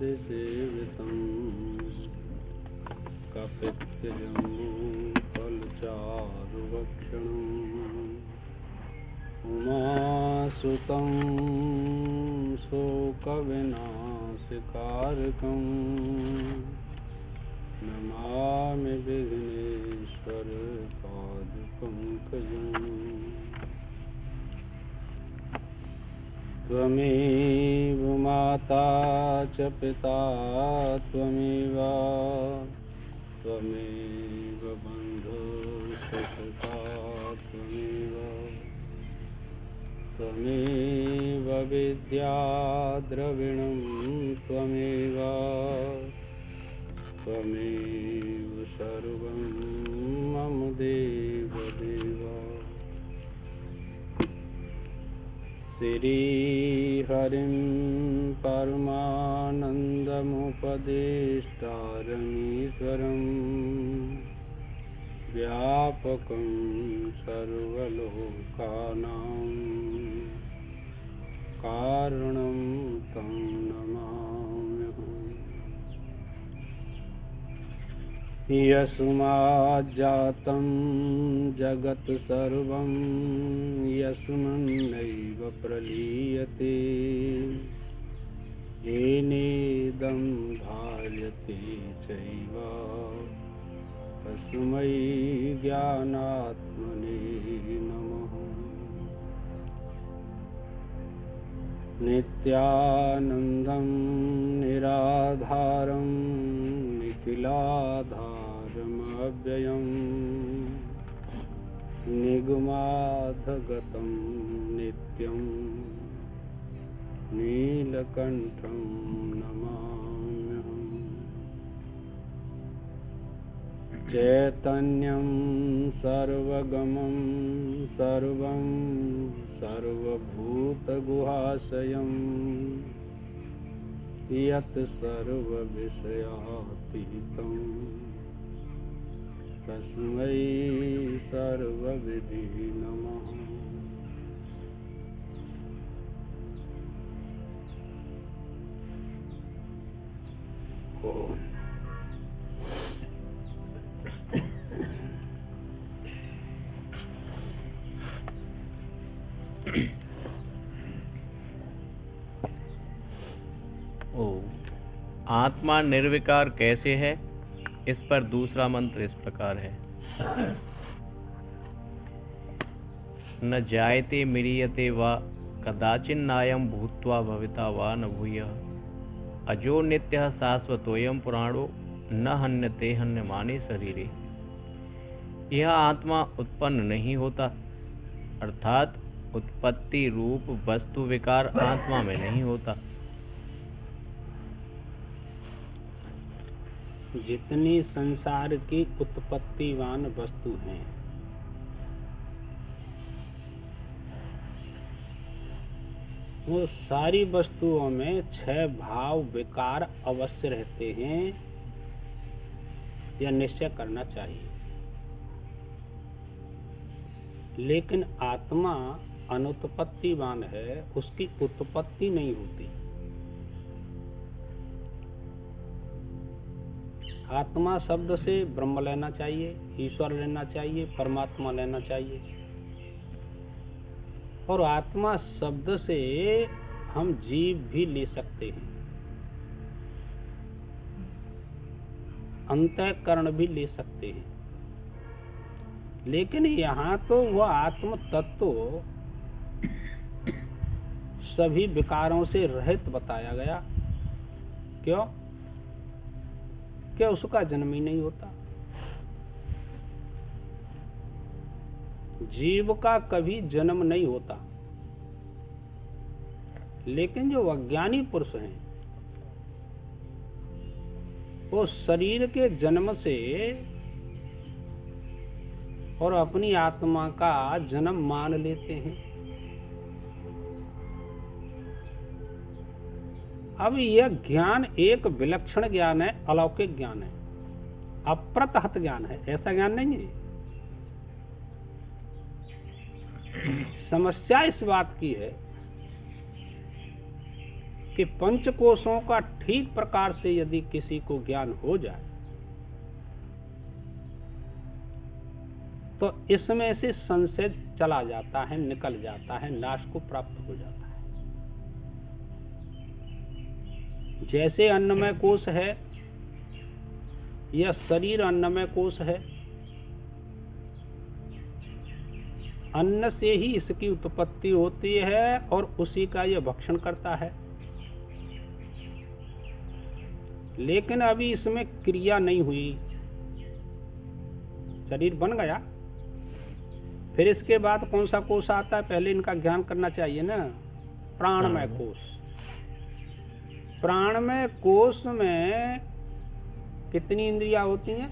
सेवितं कपित्यजम्बूफलचारुभक्षणम् उमासुतं शोकविनाशकारकम् नमामि विघ्नेश्वर पादपङ्कजम्। त्वमेव माता च पिता त्वमेव त्वमेव बन्धुसखा त्वमेव त्वमेव विद्या द्रविणं त्वमेव त्वमेव सर्वं मम देवदेव। श्रीहरिं परमानन्दमुपदेष्टारमीश्वरं व्यापकं सर्वलोकानां कारणं तं नमाम्यहम्। यस्माज्जातं जगत् सर्वं यस्मिन्नेव प्रलीयते येनेदं धार्यते चैव तस्मै ज्ञानात्मने नमः। नित्यानन्दं निराधारं निखिलाधारमव्ययं निगमाधगतं नित्यं नीलकण्ठं नमाम्यहम्। चैतन्यं सर्वगमं सर्वं सर्वभूतगुहाशयं यत् सर्वविषयातीतं तस्मै सर्वविधि नमः। ओम। आत्मा निर्विकार कैसे है? इस पर दूसरा मंत्र इस प्रकार है। न जायते म्रियते वा कदाचिन्नायं भूत्वा भविता वा न भूयः अजो नित्यः शाश्वतोऽयं पुराणो न हन्यते हन्यमाने शरीरे। यह आत्मा उत्पन्न नहीं होता, अर्थात उत्पत्ति रूप वस्तु विकार आत्मा में नहीं होता। जितनी संसार की उत्पत्तिवान वस्तु हैं, वो सारी वस्तुओं में 6 भाव विकार अवश्य रहते हैं, यह निश्चय करना चाहिए। लेकिन आत्मा अनुत्पत्तिवान है, उसकी उत्पत्ति नहीं होती। आत्मा शब्द से ब्रह्म लेना चाहिए, ईश्वर लेना चाहिए, परमात्मा लेना चाहिए। और आत्मा शब्द से हम जीव भी ले सकते हैं, अंतःकरण भी ले सकते हैं। लेकिन यहाँ तो वह आत्म तत्व सभी विकारों से रहित बताया गया। क्यों? क्या उसका जन्म ही नहीं होता। जीव का कभी जन्म नहीं होता, लेकिन जो अज्ञानी पुरुष हैं वो शरीर के जन्म से और अपनी आत्मा का जन्म मान लेते हैं। अब यह ज्ञान एक विलक्षण ज्ञान है, अलौकिक ज्ञान है, अप्रतहत ज्ञान है, ऐसा ज्ञान नहीं है। समस्या इस बात की है कि पंचकोशों का ठीक प्रकार से यदि किसी को ज्ञान हो जाए तो इसमें से संशय चला जाता है, निकल जाता है, नाश को प्राप्त हो जाता है। जैसे अन्नमय कोश है, यह शरीर अन्नमय कोश है, अन्न से ही इसकी उत्पत्ति होती है और उसी का यह भक्षण करता है। लेकिन अभी इसमें क्रिया नहीं हुई, शरीर बन गया, फिर इसके बाद कौन सा कोश आता है? पहले इनका ज्ञान करना चाहिए ना। प्राणमय कोश। प्राणमय कोश में कितनी इंद्रियां होती हैं?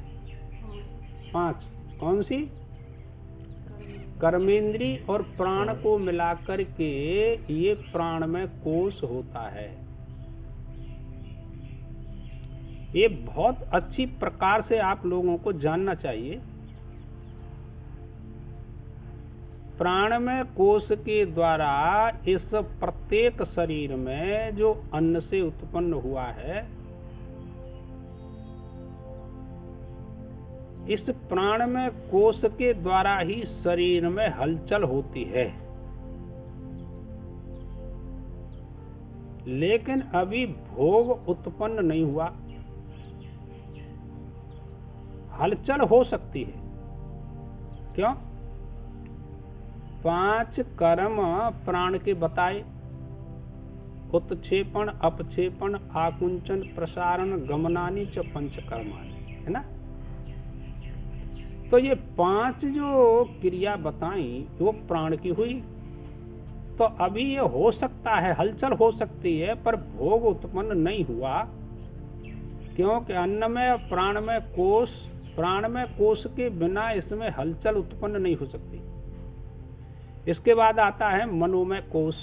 5। कौन सी? कर्मेंद्री और प्राण को मिलाकर के ये प्राणमय कोश होता है। ये बहुत अच्छी प्रकार से आप लोगों को जानना चाहिए। प्राणमय कोश के द्वारा इस प्रत्येक शरीर में जो अन्न से उत्पन्न हुआ है, इस प्राणमय कोश के द्वारा ही शरीर में हलचल होती है। लेकिन अभी भोग उत्पन्न नहीं हुआ, हलचल हो सकती है। क्यों? 5 कर्म प्राण के बताए, उत्क्षेपण, अपक्षेपण, आकुंचन, प्रसारण, गमनानि च पंचकर्माणि, है ना। तो ये 5 जो क्रिया बताई वो प्राण की हुई। तो अभी ये हो सकता है, हलचल हो सकती है, पर भोग उत्पन्न नहीं हुआ, क्योंकि अन्नमय प्राणमय कोश, प्राणमय कोश के बिना इसमें हलचल उत्पन्न नहीं हो सकती। इसके बाद आता है मनोमय कोश।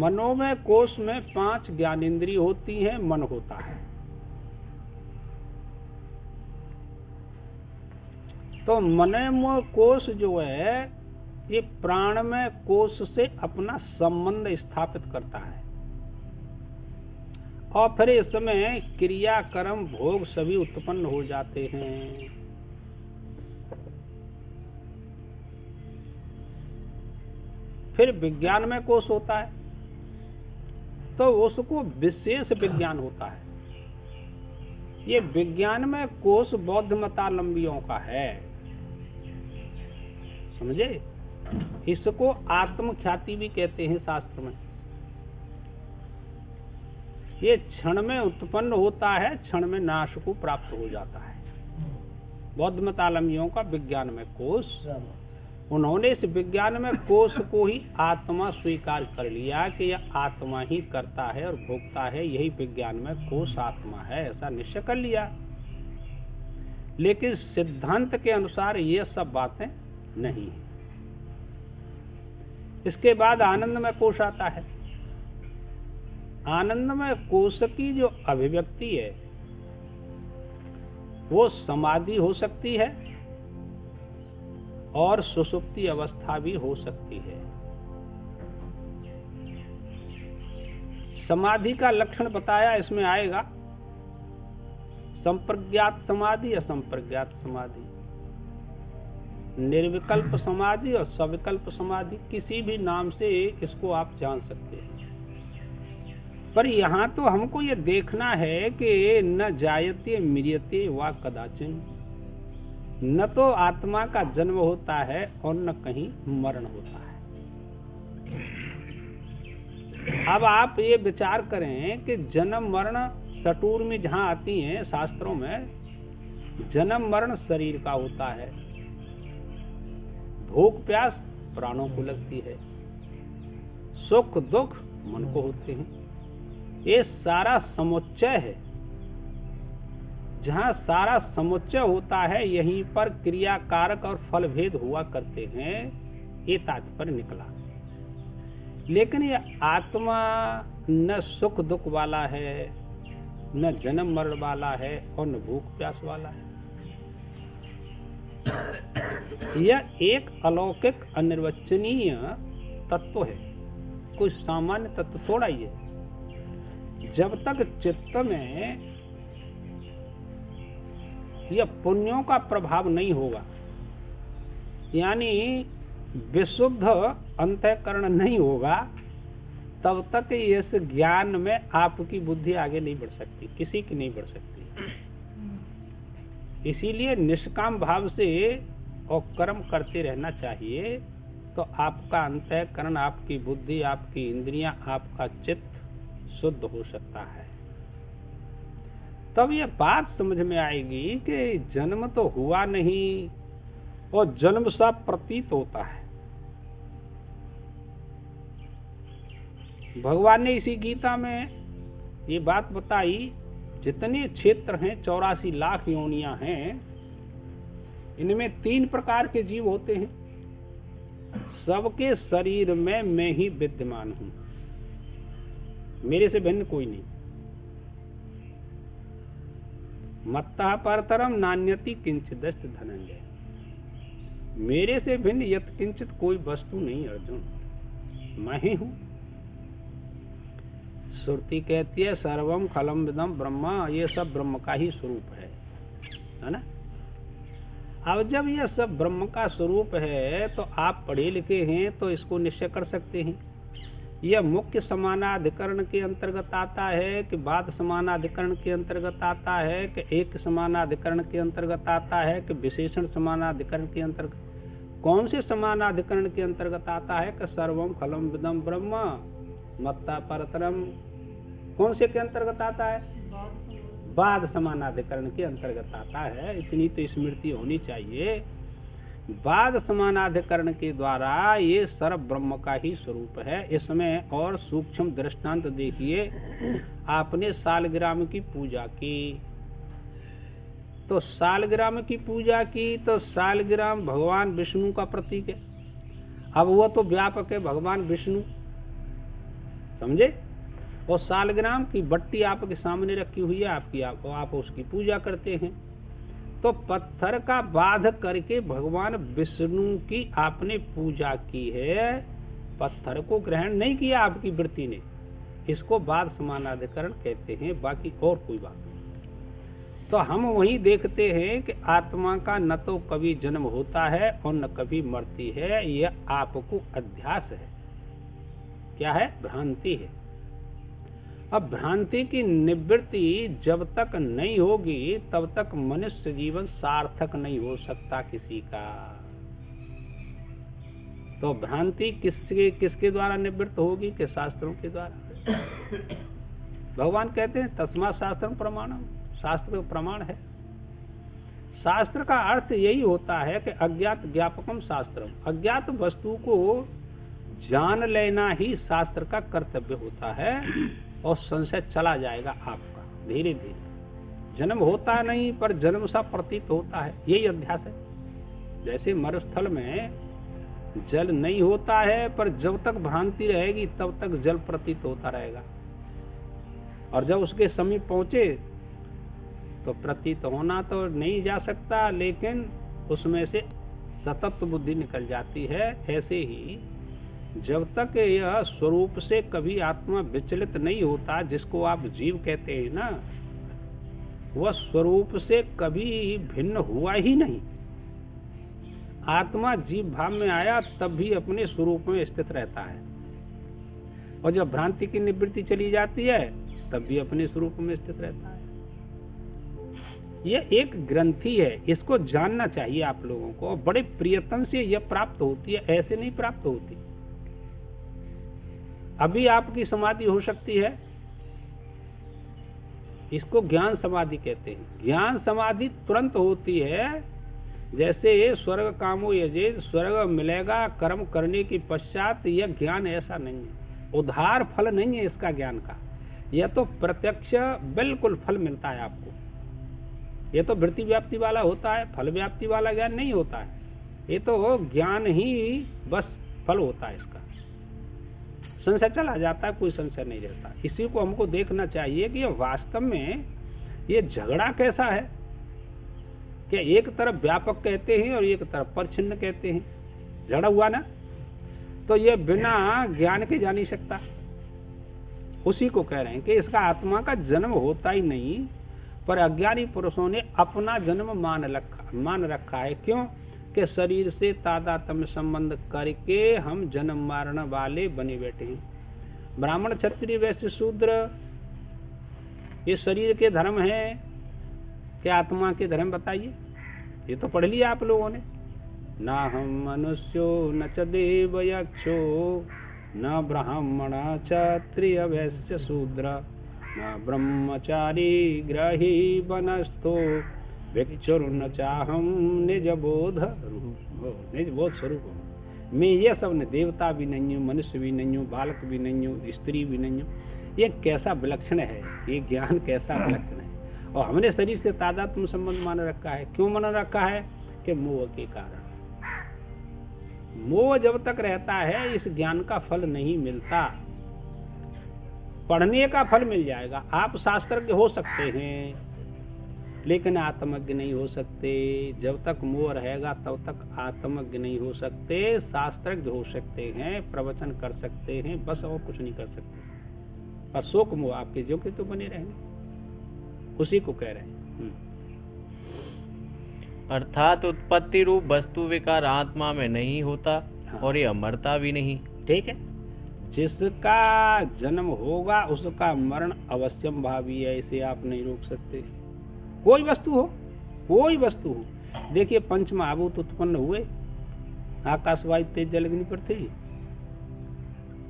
मनोमय कोश में 5 ज्ञानेंद्रिय होती हैं, मन होता है। तो मनोमय कोश जो है ये प्राणमय कोश से अपना संबंध स्थापित करता है और फिर इसमें क्रिया, कर्म, भोग सभी उत्पन्न हो जाते हैं। फिर विज्ञानमय कोश होता है, तो उसको विशेष विज्ञान होता है। ये विज्ञानमय कोश बौद्ध मतावलंबियों का है, समझे। इसको आत्म ख्याति भी कहते हैं शास्त्र में। ये क्षण में उत्पन्न होता है, क्षण में नाश को प्राप्त हो जाता है। बौद्ध मतावलंबियों का विज्ञानमय कोश, उन्होंने इस विज्ञानमय कोश को ही आत्मा स्वीकार कर लिया कि यह आत्मा ही करता है और भोगता है, यही विज्ञानमय कोश आत्मा है, ऐसा निश्चय कर लिया। लेकिन सिद्धांत के अनुसार ये सब बातें नहीं है। इसके बाद आनंदमय कोश आता है। आनंदमय कोश की जो अभिव्यक्ति है वो समाधि हो सकती है और सुषुप्ति अवस्था भी हो सकती है। समाधि का लक्षण बताया, इसमें आएगा संप्रज्ञात समाधि, असंप्रज्ञात समाधि, निर्विकल्प समाधि और सविकल्प समाधि, किसी भी नाम से इसको आप जान सकते हैं। पर यहाँ तो हमको ये देखना है कि न जायते म्रियते वा कदाचिन, न तो आत्मा का जन्म होता है और न कहीं मरण होता है। अब आप ये विचार करें कि जन्म मरण सटूर में जहाँ आती हैं शास्त्रों में, जन्म मरण शरीर का होता है, भूख प्यास प्राणों को लगती है, सुख दुख मन को होते हैं। ये सारा समुच्चय है। जहाँ सारा समुच्चय होता है यहीं पर क्रिया कारक और फल भेद हुआ करते हैं, ये तात्पर्य निकला। लेकिन ये आत्मा न सुख दुख वाला है, न जन्म मरण वाला है और न भूख प्यास वाला है। यह एक अलौकिक अनिर्वचनीय तत्व है। कोई सामान्य तत्व थोड़ा ही है। जब तक चित्त में यह पुण्यों का प्रभाव नहीं होगा, यानी विशुद्ध अंतःकरण नहीं होगा, तब तक इस ज्ञान में आपकी बुद्धि आगे नहीं बढ़ सकती, किसी की नहीं बढ़ सकती। इसीलिए निष्काम भाव से और कर्म करते रहना चाहिए, तो आपका अंतःकरण, आपकी बुद्धि, आपकी इंद्रियां, आपका चित्त शुद्ध हो सकता है। तब ये बात समझ में आएगी कि जन्म तो हुआ नहीं और जन्म सा प्रतीत होता है। भगवान ने इसी गीता में ये बात बताई, जितने क्षेत्र हैं 84 लाख योनियां हैं, इनमें 3 प्रकार के जीव होते हैं। सबके शरीर में मैं ही विद्यमान हूं, मेरे से भिन्न कोई नहीं। मत्तः परतरम नान्यति किंचिदस्ति धनंजय, मेरे से भिन्न यत् किंचित कोई वस्तु नहीं अर्जुन, मैं ही हूं। श्रुति कहती है सर्वम खलम विदम ब्रह्मा, ये सब ब्रह्म का ही स्वरूप है ना। अब जब यह सब ब्रह्म का स्वरूप है, तो आप पढ़े लिखे हैं तो इसको निश्चय कर सकते हैं, यह मुख्य समानाधिकरण के अंतर्गत आता है कि बाद समानाधिकरण के अंतर्गत आता है कि एक समानाधिकरण के अंतर्गत आता है कि विशेषण समानाधिकरण के अंतर्गत, कौन से समानाधिकरण के अंतर्गत आता है कि सर्वम खलम विदम ब्रह्म मत्ता परतरम, कौन से के अंतर्गत आता है? बाद समानाधिकरण के अंतर्गत आता है। इतनी तो स्मृति होनी चाहिए। बाद समानाधिकरण के द्वारा ये सर्व ब्रह्म का ही स्वरूप है। इसमें और सूक्ष्म दृष्टांत देखिए, आपने सालग्राम की पूजा की, तो सालग्राम की पूजा की तो सालग्राम भगवान विष्णु का प्रतीक है। अब वो तो व्यापक है भगवान विष्णु, समझे। और सालग्राम की बट्टी आपके सामने रखी हुई है, आप उसकी पूजा करते हैं। तो पत्थर का बाध करके भगवान विष्णु की आपने पूजा की है, पत्थर को ग्रहण नहीं किया आपकी वृत्ति ने। इसको बाद समानाधिकरण कहते हैं, बाकी और कोई बात नहीं। तो हम वही देखते हैं कि आत्मा का न तो कभी जन्म होता है और न कभी मरती है, यह आपको अध्यास है। क्या है? भ्रांति है। अब भ्रांति की निवृत्ति जब तक नहीं होगी, तब तक मनुष्य जीवन सार्थक नहीं हो सकता किसी का। तो भ्रांति किसके द्वारा निवृत्त होगी? कि शास्त्रों के द्वारा। भगवान कहते हैं तस्मात् शास्त्रम प्रमाणम, शास्त्र प्रमाण है। शास्त्र का अर्थ यही होता है कि अज्ञात ज्ञापकम शास्त्रम, अज्ञात वस्तु को जान लेना ही शास्त्र का कर्तव्य होता है। और संशय चला जाएगा आपका धीरे धीरे। जन्म होता नहीं पर जन्म सा प्रतीत होता है, यही अध्यास है। जैसे मरुस्थल में जल नहीं होता है, पर जब तक भ्रांति रहेगी तब तक जल प्रतीत होता रहेगा, और जब उसके समीप पहुंचे तो प्रतीत होना तो नहीं जा सकता, लेकिन उसमें से सतत बुद्धि निकल जाती है। ऐसे ही जब तक यह स्वरूप से कभी आत्मा विचलित नहीं होता, जिसको आप जीव कहते हैं ना, वह स्वरूप से कभी भिन्न हुआ ही नहीं। आत्मा जीव भाव में आया तब भी अपने स्वरूप में स्थित रहता है, और जब भ्रांति की निवृत्ति चली जाती है तब भी अपने स्वरूप में स्थित रहता है। यह एक ग्रंथि है, इसको जानना चाहिए आप लोगों को। बड़े प्रयत्न से यह प्राप्त होती है, ऐसे नहीं प्राप्त होती। अभी आपकी समाधि हो सकती है, इसको ज्ञान समाधि कहते हैं। ज्ञान समाधि तुरंत होती है, जैसे स्वर्ग कामो यजेत, स्वर्ग मिलेगा कर्म करने के पश्चात। यह ज्ञान ऐसा नहीं है, उधार फल नहीं है इसका ज्ञान का। यह तो प्रत्यक्ष बिल्कुल फल मिलता है आपको। यह तो वृत्ति व्याप्ति वाला होता है, फल व्याप्ति वाला ज्ञान नहीं होता है। ये तो ज्ञान ही बस फल होता है इसका। संशय चला जाता है, कोई संशय नहीं रहता। इसी को हमको देखना चाहिए कि वास्तव में ये झगड़ा कैसा है। क्या एक तरफ व्यापक कहते हैं और एक तरफ परिच्छिन्न कहते हैं, झगड़ा हुआ ना। तो ये बिना ज्ञान के जा नहीं सकता। उसी को कह रहे हैं कि इसका आत्मा का जन्म होता ही नहीं, पर अज्ञानी पुरुषों ने अपना जन्म मान रखा है। क्यों? कि शरीर से तादात्म्य संबंध करके हम जन्म मारने वाले बने बैठे हैं। ब्राह्मण, क्षत्रिय, वैश्य, शूद्र, ये शरीर के धर्म है कि आत्मा के धर्म? बताइए। ये तो पढ़ लिया आप लोगों ने। ना हम मनुष्यो न च देव यक्षो न ब्राह्मण क्षत्रिय वैश्य शूद्र न ब्रह्मचारी ग्रही वनस्थो भिक्षुर्न चाहम निज बोध स्वरूप। मैं ये सब न देवता भी नहीं हूँ, मनुष्य भी नहीं हूँ, बालक भी नहीं हूँ, स्त्री भी नहीं हूँ। ये कैसा विलक्षण है, ये ज्ञान कैसा विलक्षण है। और हमने शरीर से तादात्म्य संबंध मान रखा है। क्यों मान रखा है? कि मोह के कारण। मोह जब तक रहता है इस ज्ञान का फल नहीं मिलता। पढ़ने का फल मिल जाएगा। आप शास्त्रज्ञ हो सकते हैं लेकिन आत्मज्ञ नहीं हो सकते। जब तक मोह रहेगा तब तक आत्मज्ञ नहीं हो सकते। शास्त्रज्ञ हो सकते हैं, प्रवचन कर सकते हैं, बस और कुछ नहीं कर सकते। पर शोक मोह आपके जो के तो बने रहेंगे। उसी को कह रहे हैं। अर्थात उत्पत्ति रूप वस्तु विकार आत्मा में नहीं होता। हाँ। और ये मरता भी नहीं। ठीक है। जिसका जन्म होगा उसका मरण अवश्यम भावी है। इसे आप नहीं रोक सकते। कोई वस्तु हो, कोई वस्तु हो। देखिए पंच महाभूत उत्पन्न हुए, आकाश वायु तेज जल अग्नि पृथ्वी,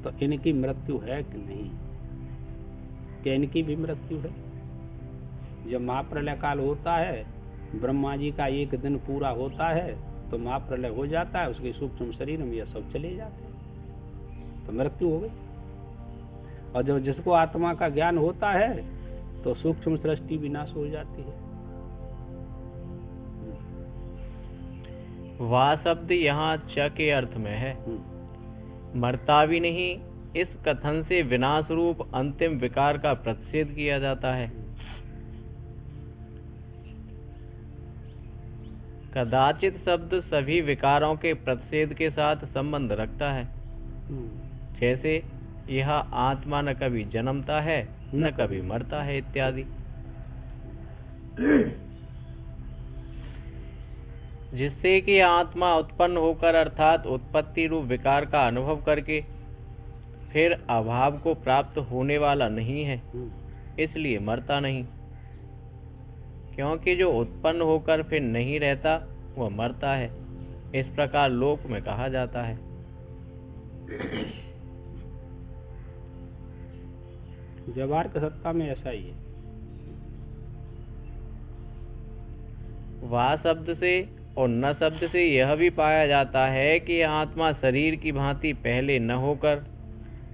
तो इनकी मृत्यु है कि नहीं? क्या इनकी भी मृत्यु है? जब महाप्रलय काल होता है, ब्रह्मा जी का एक दिन पूरा होता है तो महाप्रलय हो जाता है, उसके सूक्ष्म शरीर में यह सब चले जाते हैं, तो मृत्यु हो गई। और जब जिसको आत्मा का ज्ञान होता है तो सूक्ष्म सृष्टि विनाश हो जाती है। वाह शब्द यहाँ च के अर्थ में है। मरता भी नहीं, इस कथन से विनाश रूप अंतिम विकार का प्रतिषेध किया जाता है। कदाचित शब्द सभी विकारों के प्रतिषेध के साथ संबंध रखता है। जैसे यह आत्मा न कभी जन्मता है न कभी मरता है इत्यादि। जिससे कि आत्मा उत्पन्न होकर अर्थात उत्पत्ति रूप विकार का अनुभव करके फिर अभाव को प्राप्त होने वाला नहीं है, इसलिए मरता नहीं। क्योंकि जो उत्पन्न होकर फिर नहीं रहता वह मरता है। इस प्रकार लोक में कहा जाता है। व्यवहार सत्ता में ऐसा ही है। वाह शब्द से और न शब्द से यह भी पाया जाता है कि आत्मा शरीर की भांति पहले न होकर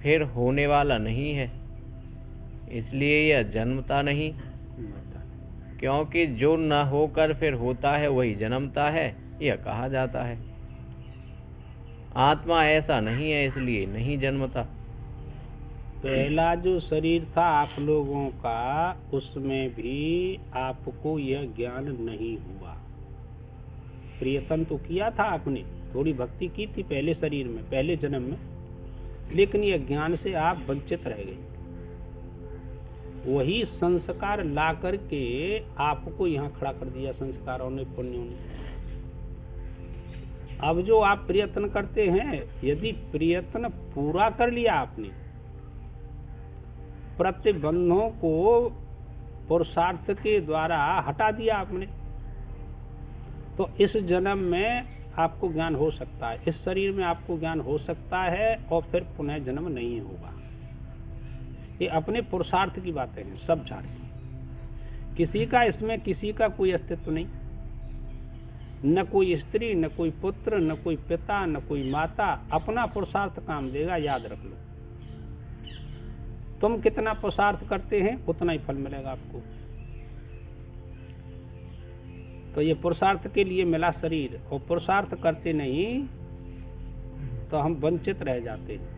फिर होने वाला नहीं है, इसलिए यह जन्मता नहीं। क्योंकि जो न होकर फिर होता है वही जन्मता है, यह कहा जाता है। आत्मा ऐसा नहीं है, इसलिए नहीं जन्मता। पहला जो शरीर था आप लोगों का, उसमें भी आपको यह ज्ञान नहीं हुआ। प्रयत्न तो किया था आपने, थोड़ी भक्ति की थी पहले शरीर में, पहले जन्म में, लेकिन यह ज्ञान से आप वंचित रह गए। वही संस्कार ला करके आपको यहाँ खड़ा कर दिया संस्कारों ने, पुण्यों ने। अब जो आप प्रयत्न करते हैं, यदि प्रयत्न पूरा कर लिया आपने, प्रतिबंधों को पुरुषार्थ के द्वारा हटा दिया आपने, तो इस जन्म में आपको ज्ञान हो सकता है, इस शरीर में आपको ज्ञान हो सकता है, और फिर पुनः जन्म नहीं होगा। ये अपने पुरुषार्थ की बातें हैं, सब झाड़। किसी का इसमें किसी का कोई अस्तित्व नहीं, न कोई स्त्री, न कोई पुत्र, न कोई पिता, न कोई माता। अपना पुरुषार्थ काम देगा, याद रख लो। तुम कितना पुरुषार्थ करते हैं उतना ही फल मिलेगा आपको। तो ये पुरुषार्थ के लिए मिला शरीर, और पुरुषार्थ करते नहीं तो हम वंचित रह जाते हैं।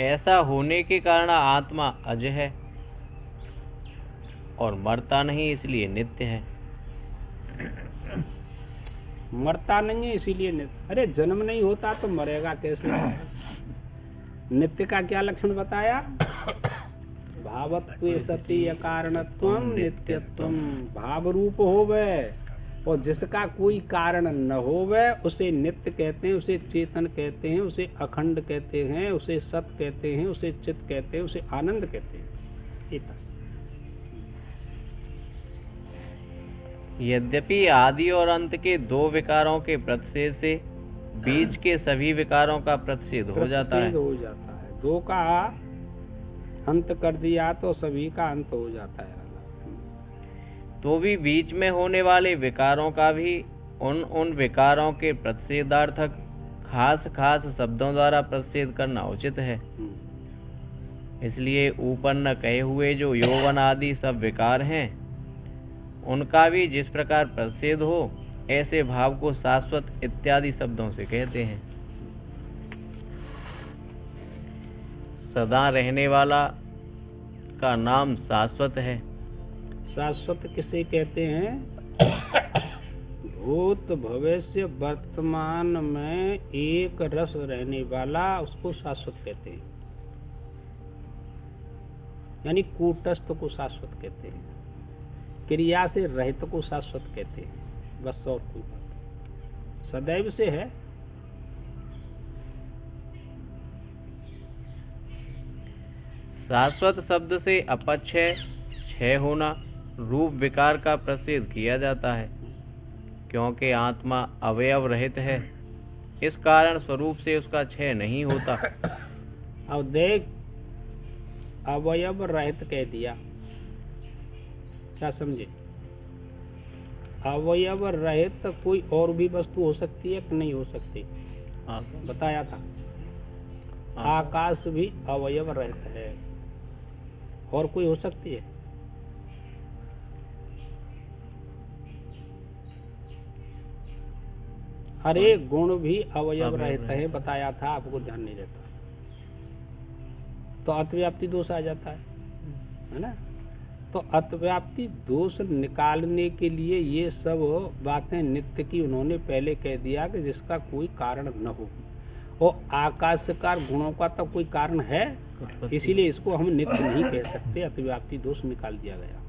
ऐसा होने के कारण आत्मा अज है और मरता नहीं, इसलिए नित्य है। मरता नहीं है इसीलिए नित्य। अरे जन्म नहीं होता तो मरेगा कैसे? नित्य का क्या लक्षण बताया? भावत्वे सति अकारणत्वम नित्यत्वम। भाव रूप होवे और जिसका कोई कारण न होवे उसे नित्य कहते हैं, उसे चेतन कहते हैं, उसे अखंड कहते हैं, उसे सत कहते हैं, उसे चित कहते हैं, उसे आनंद कहते हैं। यद्यपि आदि और अंत के दो विकारों के प्रतिषेध से बीच के सभी विकारों का प्रतिषेध हो जाता है। हो जाता है। दो का अंत कर दिया तो सभी का अंत हो जाता है। तो भी बीच में होने वाले विकारों का भी उन विकारों के प्रतिषेधार्थक खास खास शब्दों द्वारा प्रतिषेध करना उचित है। इसलिए ऊपर न कहे हुए जो यौवन आदि सब विकार हैं, उनका भी जिस प्रकार प्रतिषेध हो, ऐसे भाव को शाश्वत इत्यादि शब्दों से कहते हैं। सदा रहने वाला का नाम शाश्वत है। शाश्वत किसे कहते हैं? भूत भविष्य वर्तमान में एक रस रहने वाला, उसको शाश्वत कहते हैं। यानी कूटस्थ को शाश्वत कहते हैं, क्रिया से रहित को शाश्वत कहते हैं। बस और कोई बात। सदैव से है। शाश्वत शब्द से अपक्षय, क्षय होना, रूप विकार का प्रतिषेध किया जाता है, क्योंकि आत्मा अवयव रहित है। इस कारण स्वरूप से उसका क्षय नहीं होता। अब देख, अवयव रहित कह दिया, क्या समझे? अवयव रहित कोई और भी वस्तु हो सकती है कि नहीं हो सकती? बताया था। आकाश भी अवयव रहित है। और कोई हो सकती है? अरे गुण भी अवयव रहित है, बताया था, आपको ध्यान नहीं रहता। तो अतिव्याप्ति दोष आ जाता है ना? तो अतिव्याप्ति दोष निकालने के लिए ये सब बातें नित्य की उन्होंने पहले कह दिया कि जिसका कोई कारण न हो। और आकाशकार गुणों का तो कोई कारण है, इसीलिए इसको हम नित्य नहीं कह सकते। अतिव्याप्ति दोष निकाल दिया गया।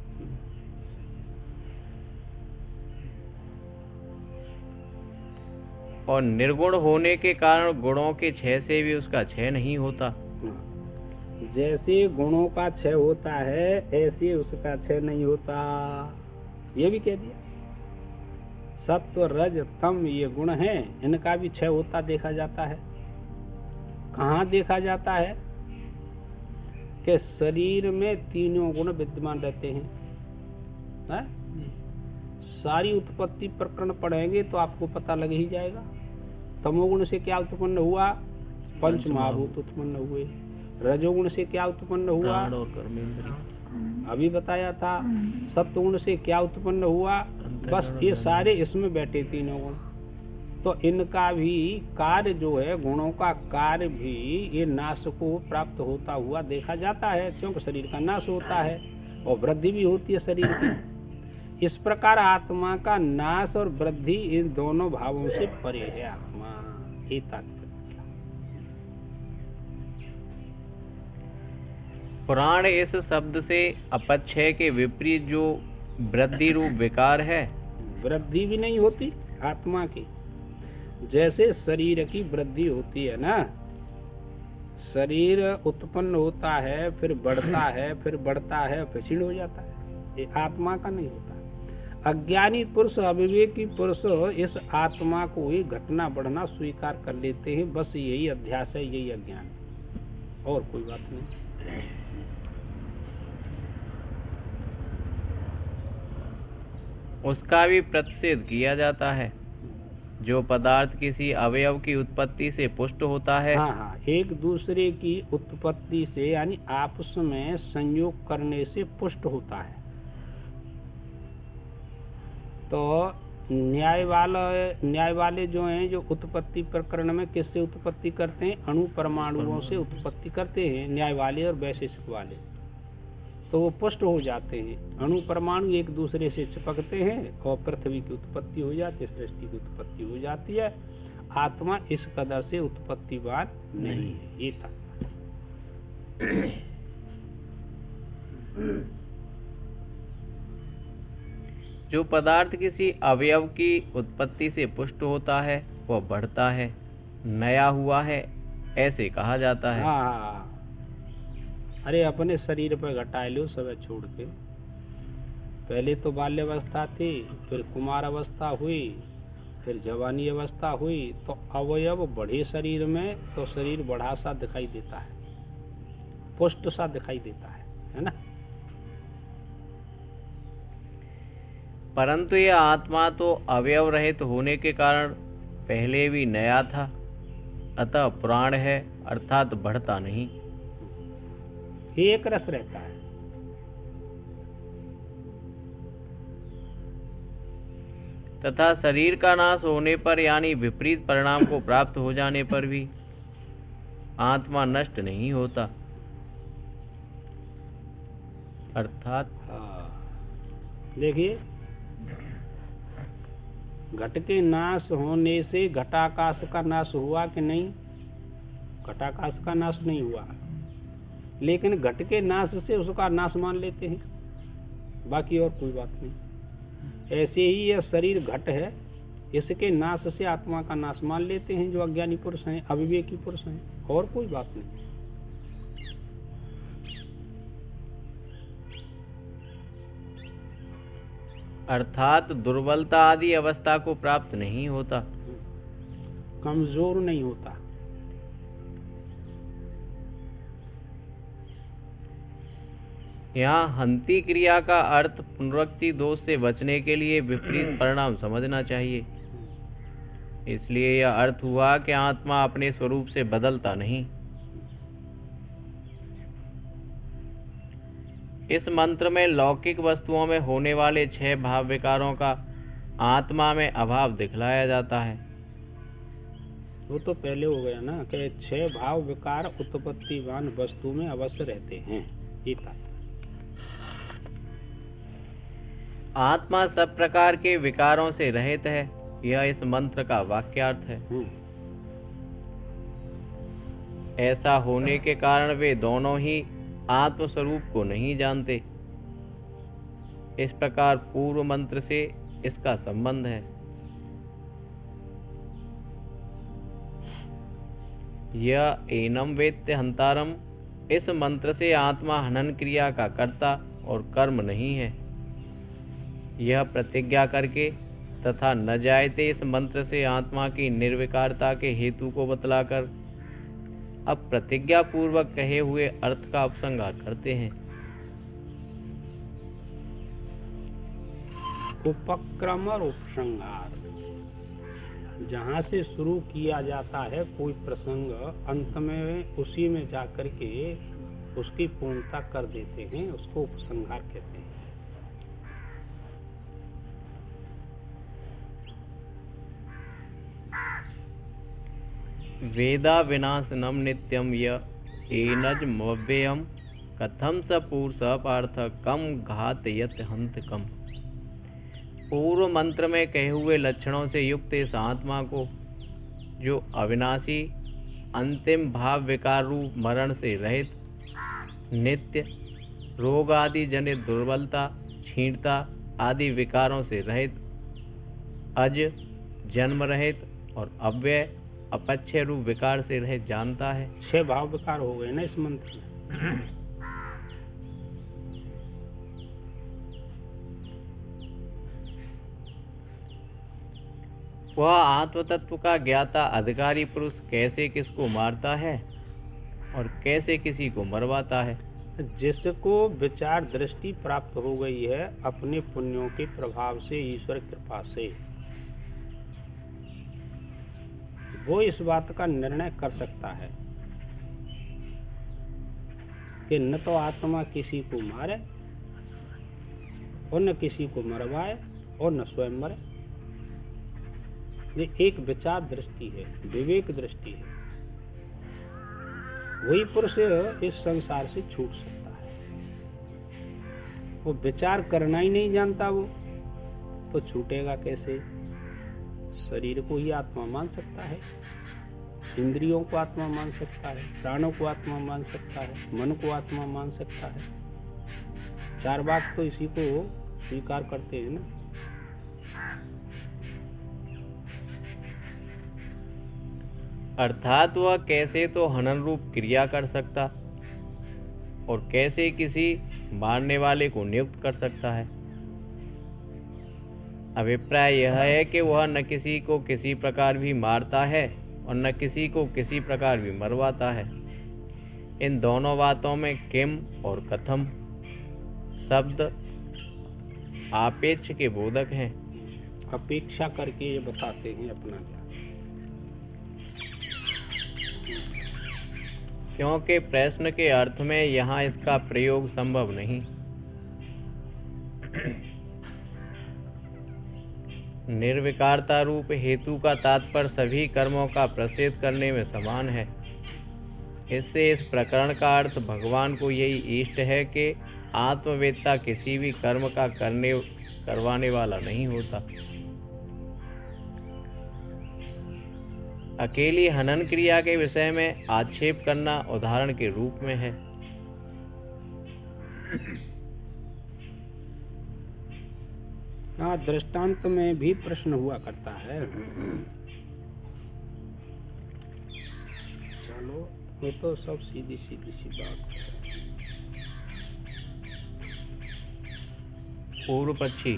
और निर्गुण होने के कारण गुणों के क्षय से भी उसका क्षय नहीं होता। जैसे गुणों का क्षय होता है, ऐसे उसका क्षय नहीं होता। ये भी कह दिया। सत्व रज तम ये गुण हैं, इनका भी क्षय होता देखा जाता है। कहाँ देखा जाता है? कि शरीर में तीनों गुण विद्यमान रहते हैं। है? सारी उत्पत्ति प्रकरण पढ़ेंगे तो आपको पता लग ही जाएगा। तमोगुण से क्या उत्पन्न हुआ? पंच महाभूत उत्पन्न हुए। रजोगुण से क्या उत्पन्न हुआ? और कर्मेंद्रिय। अभी बताया था। सत्वगुण से क्या उत्पन्न हुआ? बस ये सारे इसमें बैठे तीनों गुण। तो इनका भी कार्य जो है, गुणों का कार्य भी ये नाश को प्राप्त होता हुआ देखा जाता है, क्योंकि शरीर का नाश होता है और वृद्धि भी होती है शरीर की। इस प्रकार आत्मा का नाश और वृद्धि इन दोनों भावों से परे है आत्मा। ये तात्पर्य। प्राण इस शब्द से अपक्षय के विपरीत जो वृद्धि रूप विकार है, वृद्धि भी नहीं होती आत्मा की। जैसे शरीर की वृद्धि होती है ना, शरीर उत्पन्न होता है, फिर बढ़ता है, फिर बढ़ता है, फिर क्षीण हो जाता है। ये आत्मा का नहीं होता। अज्ञानी पुरुष, अविवेकी पुरुष इस आत्मा को ही घटना बढ़ना स्वीकार कर लेते हैं। बस यही अध्यास है, यही अज्ञान है, और कोई बात नहीं। उसका भी प्रतिषेध किया जाता है। जो पदार्थ किसी अवयव की उत्पत्ति से पुष्ट होता है, हाँ, एक दूसरे की उत्पत्ति से यानी आपस में संयोग करने से पुष्ट होता है। तो न्याय वाले जो हैं, जो उत्पत्ति प्रकरण में किससे उत्पत्ति करते हैं? अणु परमाणुओं से उत्पत्ति करते हैं न्याय वाले और वैशेषिक वाले। तो वो पुष्ट हो जाते हैं, अणु परमाणु एक दूसरे से चिपकते हैं और पृथ्वी की उत्पत्ति हो जाती है, सृष्टि की उत्पत्ति हो जाती है। आत्मा इस कदर से उत्पत्तिवान नहीं है, ये था। जो पदार्थ किसी अवयव की उत्पत्ति से पुष्ट होता है वह बढ़ता है, नया हुआ है, ऐसे कहा जाता है। हाँ, अरे अपने शरीर पर घटाए लो सब छोड़ के। पहले तो बाल्यावस्था थी, फिर कुमार अवस्था हुई, फिर जवानी अवस्था हुई, तो अवयव बढ़े शरीर में तो शरीर बढ़ा सा दिखाई देता है, पुष्ट सा दिखाई देता है ना। परंतु यह आत्मा तो अवयव रहित होने के कारण पहले भी नया था, अतः प्राण है, अर्थात बढ़ता नहीं, एक रस रहता है। तथा शरीर का नाश होने पर यानी विपरीत परिणाम को प्राप्त हो जाने पर भी आत्मा नष्ट नहीं होता, अर्थात देखिए, घट के नाश होने से घटाकाश का नाश हुआ कि नहीं? घटाकाश का नाश नहीं हुआ, लेकिन घट के नाश से उसका नाश मान लेते हैं, बाकी और कोई बात नहीं। ऐसे ही यह शरीर घट है, इसके नाश से आत्मा का नाश मान लेते हैं जो अज्ञानी पुरुष हैं, अविवेकी पुरुष हैं, और कोई बात नहीं। अर्थात दुर्बलता आदि अवस्था को प्राप्त नहीं होता, कमजोर नहीं होता। यहाँ हंती क्रिया का अर्थ पुनरुक्ति दोष से बचने के लिए विपरीत परिणाम समझना चाहिए। इसलिए यह अर्थ हुआ कि आत्मा अपने स्वरूप से बदलता नहीं। इस मंत्र में लौकिक वस्तुओं में होने वाले 6 भाव विकारों का आत्मा में अभाव दिखलाया जाता है। वो तो पहले हो गया ना कि 6 भाव विकार उत्पत्तिवान वस्तु में अवश्य रहते हैं, ये था। आत्मा सब प्रकार के विकारों से रहित है, यह इस मंत्र का वाक्यार्थ है। ऐसा होने के कारण वे दोनों ही आत्म स्वरूप को नहीं जानते। इस प्रकार पूर्व मंत्र से इसका संबंध है। यह एनम वेत्य हंतारम, इस मंत्र से आत्मा हनन क्रिया का कर्ता और कर्म नहीं है। यह प्रतिज्ञा करके तथा न जायते इस मंत्र से आत्मा की निर्विकारता के हेतु को बतलाकर अब प्रतिज्ञा पूर्वक कहे हुए अर्थ का उपसंहार करते हैं। उपक्रम और उपसंहार, जहाँ से शुरू किया जाता है कोई प्रसंग, अंत में उसी में जाकर के उसकी पूर्णता कर देते हैं, उसको उपसंहार कहते हैं। वेदा विनाशनम नित्यम एनज मव्ययम कथम स पुरुष पार्थ कम घातयत हंत कम। पूर्व मंत्र में कहे हुए लक्षणों से युक्त इस आत्मा को, जो अविनाशी अंतिम भाव विकार रूप मरण से रहित, नित्य, रोग आदि जनित दुर्बलता, क्षीणता आदि विकारों से रहित, अज, जन्म रहित और अव्यय अपक्षय रूप विकार से रहित जानता है। 6 भाव विकार हो गए ना इस मंत्र में। वह आत्म तत्व का ज्ञाता अधिकारी पुरुष कैसे किसको मारता है और कैसे किसी को मरवाता है। जिसको विचार दृष्टि प्राप्त हो गई है अपने पुण्यों के प्रभाव से, ईश्वर कृपा से, वो इस बात का निर्णय कर सकता है कि न तो आत्मा किसी को मारे और न किसी को मरवाए और न स्वयं मरे। ये एक विचार दृष्टि है, विवेक दृष्टि है। वही पुरुष इस संसार से छूट सकता है। वो विचार करना ही नहीं जानता वो, तो छूटेगा कैसे? शरीर को ही आत्मा मान सकता है, इंद्रियों को आत्मा मान सकता है, प्राणों को आत्मा मान सकता है, मन को आत्मा मान सकता है। चार बात तो इसी को स्वीकार करते हैं ना। अर्थात वह कैसे तो हनन रूप क्रिया कर सकता और कैसे किसी मारने वाले को नियुक्त कर सकता है। अभिप्राय यह है कि वह न किसी को किसी प्रकार भी मारता है और न किसी को किसी प्रकार भी मरवाता है। इन दोनों बातों में किम और कथम शब्द आपेक्ष के बोधक हैं। अपेक्षा करके ये बताते हैं अपना ज्ञान, क्योंकि प्रश्न के अर्थ में यहाँ इसका प्रयोग संभव नहीं। निर्विकारता रूप हेतु का तात्पर्य सभी कर्मों का प्रसिद्ध करने में समान है। इससे इस प्रकरण का अर्थ भगवान को यही इष्ट है कि आत्मवेत्ता किसी भी कर्म का करवाने वाला नहीं होता। अकेली हनन क्रिया के विषय में आक्षेप करना उदाहरण के रूप में है। हाँ, दृष्टांत में भी प्रश्न हुआ करता है। चलो, वो तो सब सीधी सीधी सी बात है। पूर्व पक्षी,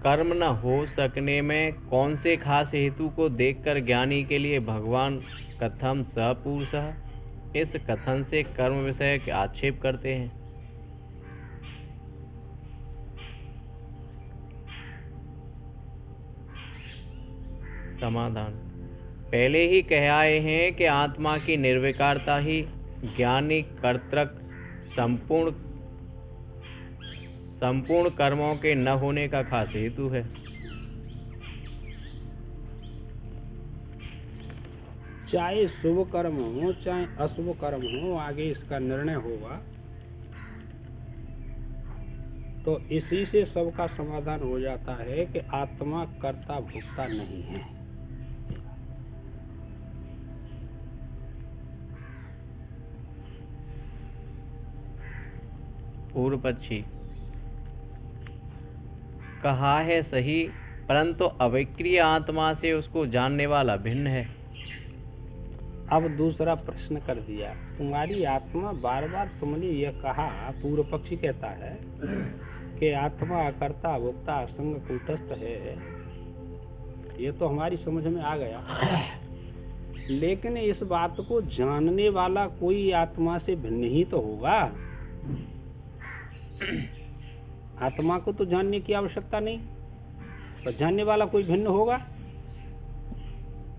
कर्म न हो सकने में कौन से खास हेतु को देखकर ज्ञानी के लिए भगवान कथम सपुरुषः इस कथन से कर्म विषय के आक्षेप करते हैं। समाधान, पहले ही कह आए हैं कि आत्मा की निर्विकारता ही ज्ञानी कर्तृक संपूर्ण कर्मों के न होने का खास हेतु है। चाहे शुभ कर्म हो चाहे अशुभ कर्म हो, आगे इसका निर्णय होगा, तो इसी से सबका समाधान हो जाता है कि आत्मा कर्ता भोक्ता नहीं है। पूर्व पक्षी, कहा है सही, परंतु अविक्रिय आत्मा से उसको जानने वाला भिन्न है। अब दूसरा प्रश्न कर दिया, तुम्हारी आत्मा, बार बार तुमने यह कहा, पूर्व पक्षी कहता है कि आत्मा अकर्ता भोक्ता असंग कूटस्थ है, ये तो हमारी समझ में आ गया, लेकिन इस बात को जानने वाला कोई आत्मा से भिन्न ही तो होगा। आत्मा को तो जानने की आवश्यकता नहीं, तो जानने वाला कोई भिन्न होगा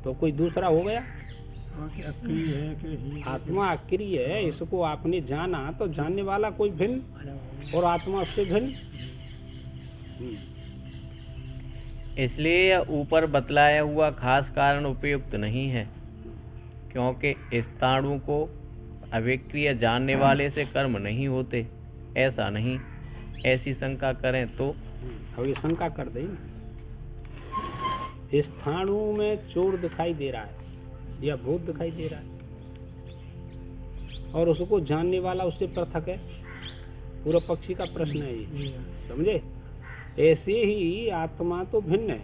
तो कोई दूसरा हो गया। आत्मा अक्रिय है, इसको आपने जाना तो जानने वाला कोई भिन्न और आत्मा उससे भिन्न। इसलिए यह ऊपर बतलाया हुआ खास कारण उपयुक्त नहीं है, क्योंकि स्थाणु को अविक्रिय जानने वाले से कर्म नहीं होते, ऐसा नहीं। ऐसी शंका करें तो अब ये शंका कर दें, स्थाणु में चोर दिखाई दे रहा है या भूत दिखाई दे रहा है और उसको जानने वाला उससे पृथक है। पूर्व पक्षी का प्रश्न है ये, समझे? ऐसे ही आत्मा तो भिन्न है,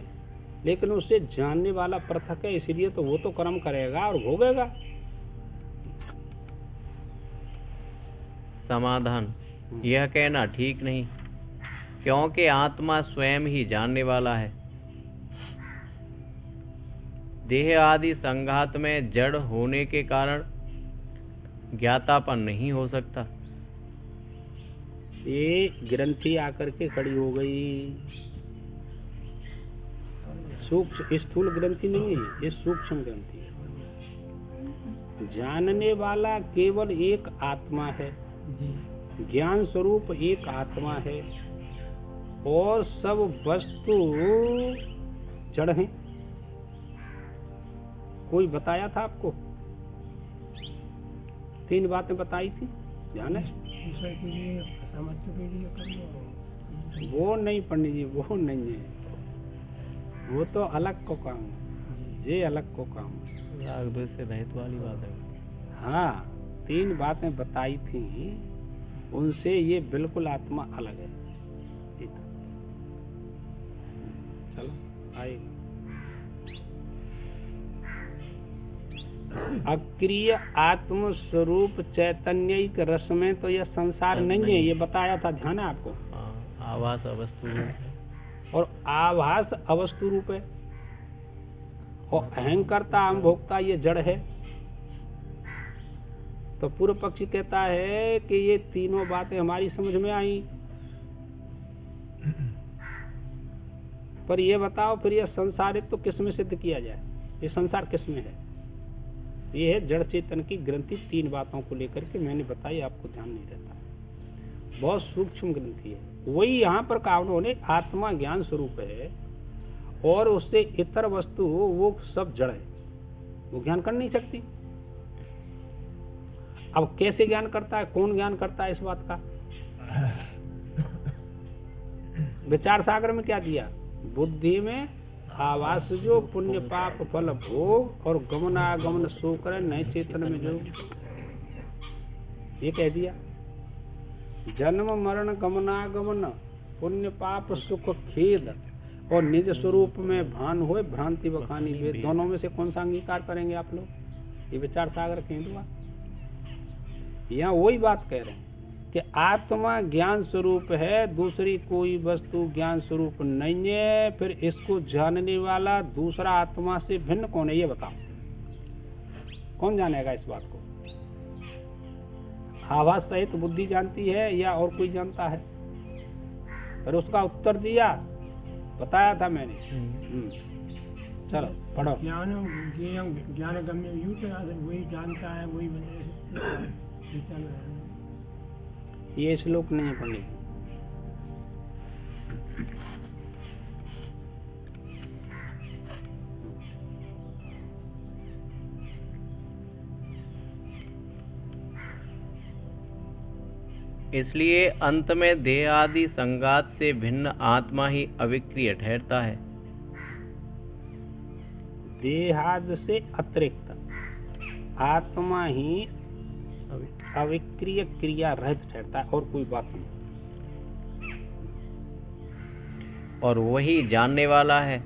लेकिन उससे जानने वाला पृथक है, इसलिए तो वो तो कर्म करेगा और भोगेगा। समाधान, यह कहना ठीक नहीं, क्योंकि आत्मा स्वयं ही जानने वाला है। देह आदि संघात में जड़ होने के कारण ज्ञातापन नहीं हो सकता। ये ग्रंथि आकर के खड़ी हो गई, सूक्ष्म स्थूल ग्रंथि नहीं है, ये सूक्ष्म ग्रंथि है। जानने वाला केवल एक आत्मा है, ज्ञान स्वरूप एक आत्मा है और सब वस्तु जड़ हैं। कोई बताया था आपको? 3 बातें बताई थी, ध्यान है? सामर्थ्य के लिए कर्म वो नहीं पंडित जी, वो नहीं है, वो तो अलग को काम है, ये अलग को काम है। राग द्वेष से रहित वाली बात है। हाँ, 3 बातें बताई थी, उनसे ये बिल्कुल आत्मा अलग है। ठीक। चलो आएगा। अक्रिय आत्म स्वरूप चैतन्यिक रस में तो यह संसार नहीं है, ये बताया था, ध्यान है आपको। आभास अवस्तु है और आभास अवस्तु रूप है, और अहंकर्ता अहम भोक्ता ये जड़ है। तो पूर्व पक्षी कहता है कि ये तीनों बातें हमारी समझ में आई, पर ये बताओ फिर ये संसारित तो किस में सिद्ध किया जाए, ये संसार किस में है? ये है जड़ चेतन की ग्रंथि। 3 बातों को लेकर के मैंने बताई, आपको ध्यान नहीं रहता, बहुत सूक्ष्म ग्रंथि है। वही यहाँ पर कहा उन्होंने, आत्मा ज्ञान स्वरूप है और उससे इतर वस्तु वो सब जड़ है, वो ज्ञान कर नहीं सकती। अब कैसे ज्ञान करता है, कौन ज्ञान करता है इस बात का? विचार सागर में क्या दिया? बुद्धि में आवास जो पुण्य पाप फल भोग और गमनागमन सो करे नए चेतन में जो, ये कह दिया। जन्म मरण गमनागमन पुण्य पाप सुख खेद और निज स्वरूप में भान होए भ्रांति बखानी वेद, दोनों में से कौन सा अंगीकार करेंगे आप लोग? ये विचार सागर केंद्र यहाँ वही बात कह रहे हैं कि आत्मा ज्ञान स्वरूप है, दूसरी कोई वस्तु ज्ञान स्वरूप नहीं है। फिर इसको जानने वाला दूसरा आत्मा से भिन्न कौन है, ये बताओ, कौन जानेगा इस बात को? आभास सहित बुद्धि जानती है या और कोई जानता है? पर उसका उत्तर दिया, बताया था मैंने। चलो पढ़ो। ज्ञान गम्य वही जानता है, वही ये श्लोक नहीं पढ़ने। इसलिए अंत में देह आदि संगात से भिन्न आत्मा ही अविक्रिय ठहरता है। देहाद से अतिरिक्त आत्मा ही अविक्रिय क्रिया रहित ठहरता है, और कोई बात नहीं। और वही जानने वाला है।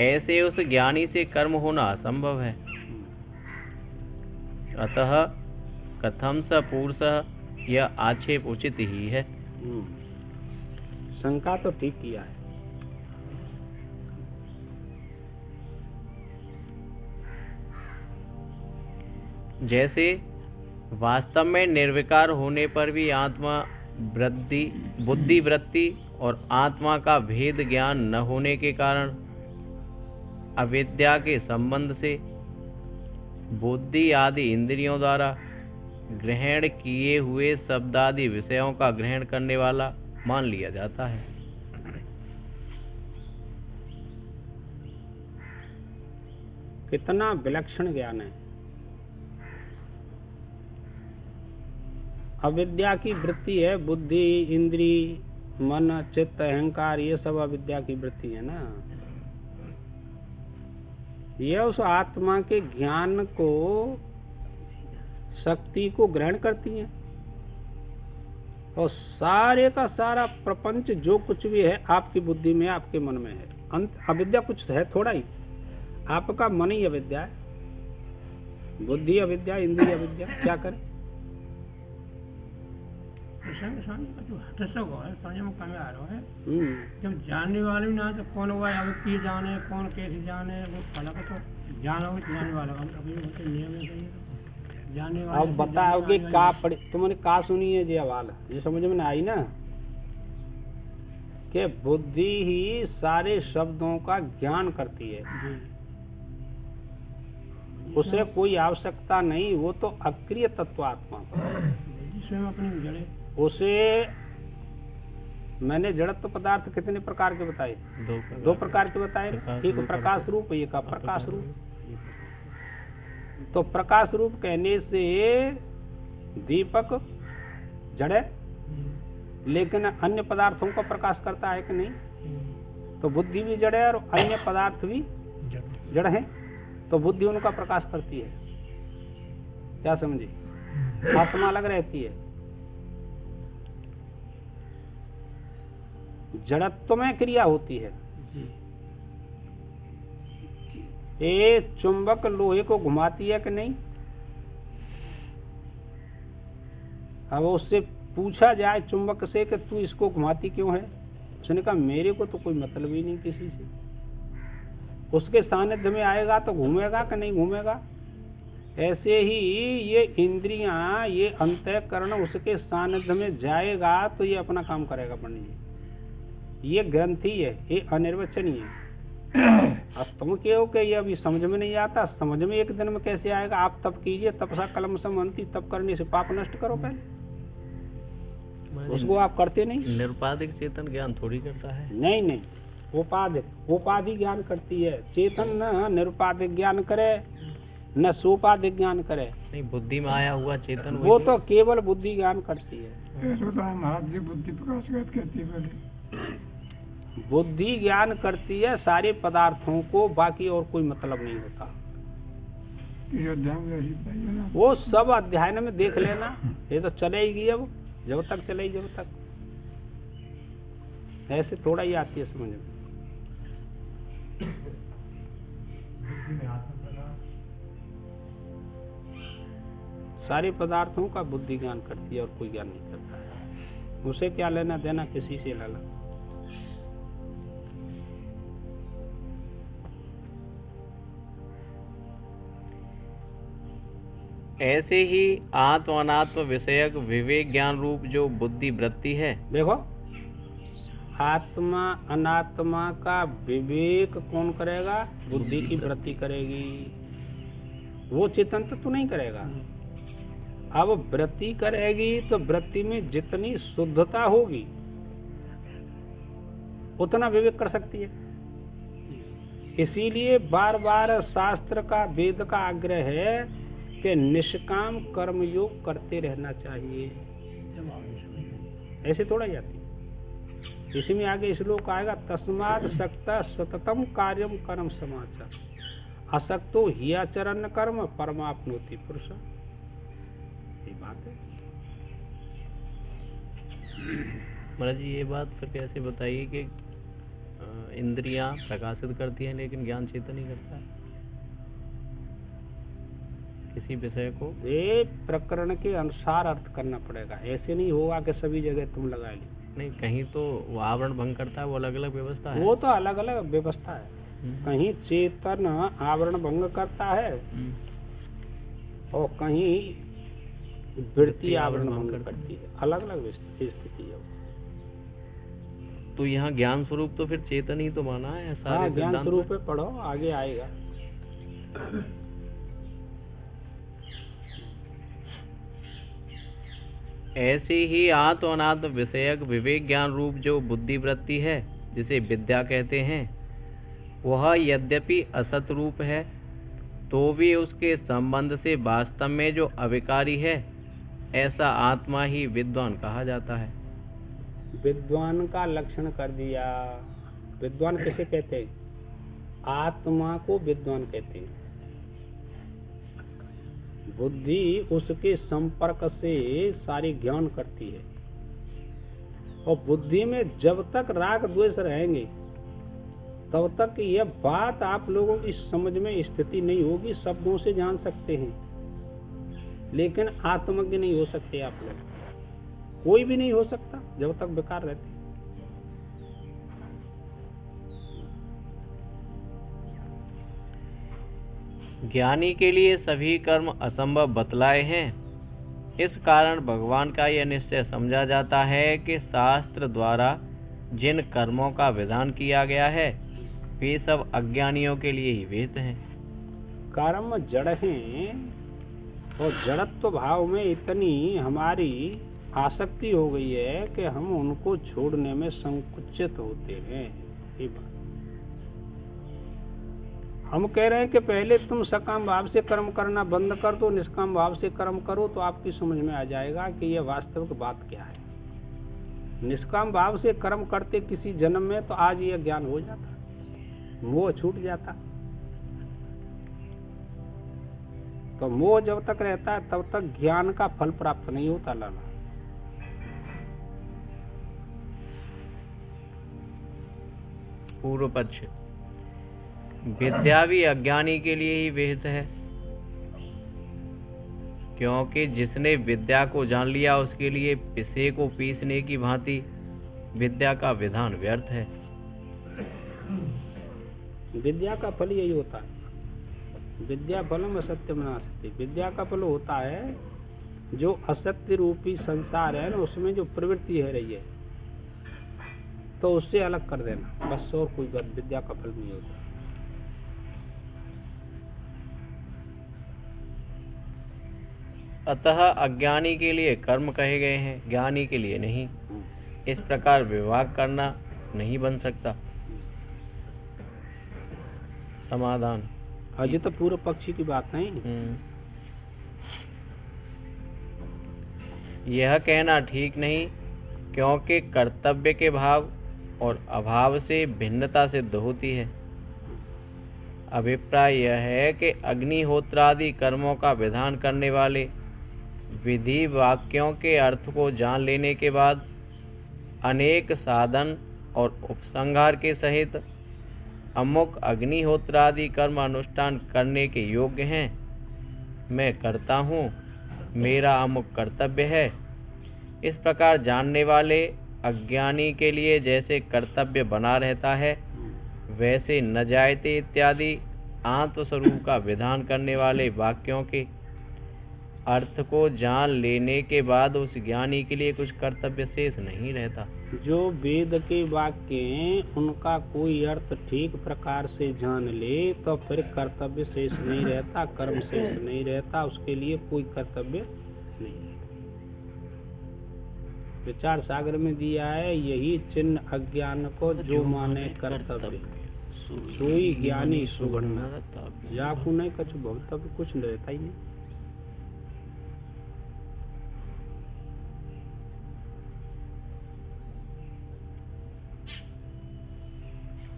ऐसे उस ज्ञानी से कर्म होना असंभव है। अतः कथम स पुरुषः, यह आक्षेप उचित ही है। शंका तो ठीक किया है। जैसे वास्तव में निर्विकार होने पर भी आत्मा बुद्धि वृत्ति और आत्मा का भेद ज्ञान न होने के कारण अविद्या के संबंध से बुद्धि आदि इंद्रियों द्वारा ग्रहण किए हुए शब्दादि विषयों का ग्रहण करने वाला मान लिया जाता है। कितना विलक्षण ज्ञान है। अविद्या की वृत्ति है, बुद्धि इंद्री मन चित्त अहंकार, ये सब अविद्या की वृत्ति है ना। यह उस आत्मा के ज्ञान को, शक्ति को ग्रहण करती हैं, और सारे का सारा प्रपंच जो कुछ भी है आपकी बुद्धि में, आपके मन में है। अंत अविद्या कुछ है थोड़ा ही, आपका मन ही अविद्या है। बुद्धि अविद्या, इंद्रिय अविद्या, क्या करें? जब जानने वाले ना, तो कौन हुआ अवक्रिय जाने, कौन कैसे जाने, वो अलग तो जाना हो जानने वाला नियम जानने वाला। अब बताओगे का पढ़े, तुमने का सुनी है ये सवाल, ये समझ में आई ना कि बुद्धि ही सारे शब्दों का ज्ञान करती है, उसे कोई आवश्यकता नहीं, वो तो अक्रिय तत्व आत्मा स्वयं अपनी जड़े। उसे मैंने जड़त्व पदार्थ कितने प्रकार के बताए? 2 प्रकार के बताए। एक प्रकाश रूप, एक अप्रकाश रूप। तो प्रकाश रूप कहने से दीपक जड़ है, लेकिन अन्य पदार्थों का प्रकाश करता है कि नहीं? तो बुद्धि भी जड़ है और अन्य पदार्थ भी जड़ है, तो बुद्धि उनका प्रकाश करती है। क्या समझे? आत्मा अलग रहती है। जड़त्व में क्रिया होती है। ये चुंबक लोहे को घुमाती है कि नहीं? अब उससे पूछा जाए चुंबक से कि तू इसको घुमाती क्यों है, उसने कहा मेरे को तो कोई मतलब ही नहीं किसी से। उसके सानिध्य में आएगा तो घूमेगा कि नहीं घूमेगा। ऐसे ही ये इंद्रियां, ये अंतःकरण उसके सानिध्य में जाएगा तो ये अपना काम करेगा पंडित जी। ये ग्रंथि है, ये अनिर्वचनीय है। अब तुम कहो कि ये अभी समझ में नहीं आता, समझ में एक दिन में कैसे आएगा। आप तप कीजिए, तपसा कलम समंती, तप करने से पाप नष्ट करो पहले। उसको आप करते नहीं। निरुपाधिक चेतन ज्ञान थोड़ी करता है। नहीं नहीं, उपाधि ज्ञान करती है। चेतन न निरुपाधिक ज्ञान करे न सोपाधिक ज्ञान करे। नहीं, बुद्धि में आया हुआ चेतन वो तो केवल बुद्धि ज्ञान करती है। बुद्धि प्रकाश कहती है। बुद्धि ज्ञान करती है सारे पदार्थों को, बाकी और कोई मतलब नहीं होता। वो सब अध्ययन में देख लेना। ये तो चलेगी अब, जब तक चलेगी जब तक, ऐसे थोड़ा ही आती है समझ में। सारे पदार्थों का बुद्धि ज्ञान करती है और कोई ज्ञान नहीं करता है। उसे क्या लेना देना किसी से लेना। ऐसे ही आत्म अनात्म विषयक विवेक ज्ञान रूप जो बुद्धि वृत्ति है। देखो, आत्मा अनात्मा का विवेक कौन करेगा? बुद्धि की वृत्ति करेगी। वो चेतन तो नहीं करेगा। अब वृत्ति करेगी तो वृत्ति में जितनी शुद्धता होगी उतना विवेक कर सकती है। इसीलिए बार बार शास्त्र का, वेद का आग्रह है कि निष्काम कर्म योग करते रहना चाहिए। ऐसे थोड़ा जाती है। इसी में आगे श्लोक आएगा, तस्मात् सक्ता सततम कार्यम कर्म समाचार असक्तो हियाचरण कर्म परमाप्नोति पुरुष। ये बात है। महाराज जी, ये बात फिर कैसे बताइए कि इंद्रियां प्रकाशित करती हैं लेकिन ज्ञान चेतन नहीं करता है किसी विषय को? ये प्रकरण के अनुसार अर्थ करना पड़ेगा। ऐसे नहीं होगा कि सभी जगह तुम लगा ली। नहीं, कहीं तो वो आवरण भंग करता है, वो अलग अलग व्यवस्था है। वो तो अलग अलग व्यवस्था है। कहीं चेतन आवरण भंग करता है और कहीं वृत्ति आवरण भंग करती है। अलग अलग स्थिति है। तो यहाँ ज्ञान स्वरूप तो फिर चेतन ही तो माना है सारे। हाँ, ज्ञान स्वरूप पे पढ़ो, आगे आएगा। ऐसे ही आत्म अनात्म विषयक विवेक ज्ञान रूप जो बुद्धि वृत्ति है, जिसे विद्या कहते हैं, वह यद्यपि असत रूप है तो भी उसके संबंध से वास्तव में जो अविकारी है, ऐसा आत्मा ही विद्वान कहा जाता है। विद्वान का लक्षण कर दिया। विद्वान किसे कहते हैं? आत्मा को विद्वान कहते हैं। बुद्धि उसके संपर्क से सारी ज्ञान करती है। और बुद्धि में जब तक राग द्वेष रहेंगे तब तक यह बात आप लोगों की समझ में स्थिति नहीं होगी। शब्दों से जान सकते हैं लेकिन आत्मज्ञ नहीं हो सकते। आप लोग कोई भी नहीं हो सकता जब तक बेकार रहते। ज्ञानी के लिए सभी कर्म असंभव बतलाए हैं। इस कारण भगवान का यह निश्चय समझा जाता है कि शास्त्र द्वारा जिन कर्मों का विधान किया गया है वे सब अज्ञानियों के लिए ही विहित हैं। कर्म जड़ हैं और जड़त्व भाव में इतनी हमारी आसक्ति हो गई है कि हम उनको छोड़ने में संकुचित होते हैं। ये बात हम कह रहे हैं कि पहले तुम सकाम भाव से कर्म करना बंद कर दो, निष्काम भाव से कर्म करो, तो आपकी समझ में आ जाएगा कि यह वास्तविक बात क्या है। निष्काम भाव से कर्म करते किसी जन्म में तो आज ये ज्ञान हो जाता, मोह छूट जाता। तो मोह जब तक रहता है तब तक ज्ञान का फल प्राप्त नहीं होता लाला। पूर्व पक्ष, विद्या भी अज्ञानी के लिए ही विहित है, क्योंकि जिसने विद्या को जान लिया उसके लिए पिसे को पीसने की भांति विद्या का विधान व्यर्थ है। विद्या का फल यही होता है, विद्या फलम असत्यम नास्ति। विद्या का फल होता है जो असत्य रूपी संसार है ना, उसमें जो प्रवृत्ति है रही है तो उससे अलग कर देना, बस। और कोई विद्या का फल नहीं होता। अतः अज्ञानी के लिए कर्म कहे गए हैं, ज्ञानी के लिए नहीं। इस प्रकार विभाग करना नहीं बन सकता। समाधान, अजय तो पूर्व पक्षी की बात नहीं। यह कहना ठीक नहीं, क्योंकि कर्तव्य के भाव और अभाव से भिन्नता सिद्ध होती है। अभिप्राय यह है कि अग्निहोत्रादि कर्मों का विधान करने वाले विधि वाक्यों के अर्थ को जान लेने के बाद अनेक साधन और उपसंहार के सहित अमुक अग्निहोत्रादि कर्म अनुष्ठान करने के योग्य हैं। मैं करता हूँ, मेरा अमुक कर्तव्य है। इस प्रकार जानने वाले अज्ञानी के लिए जैसे कर्तव्य बना रहता है, वैसे न जायते इत्यादि आत्मस्वरूप का विधान करने वाले वाक्यों के अर्थ को जान लेने के बाद उस ज्ञानी के लिए कुछ कर्तव्य शेष नहीं रहता। जो वेद के वाक्य हैं उनका कोई अर्थ ठीक प्रकार से जान ले तो फिर कर्तव्य शेष नहीं रहता, कर्म शेष नहीं रहता, उसके लिए कोई कर्तव्य नहीं। विचार सागर में दिया है, यही चिन्ह अज्ञान को जो माने कर्तव्य, सोई ज्ञानी सुगढ़ना। जाकू नहीं कछु भवितव्य, कुछ रहता ही नहीं।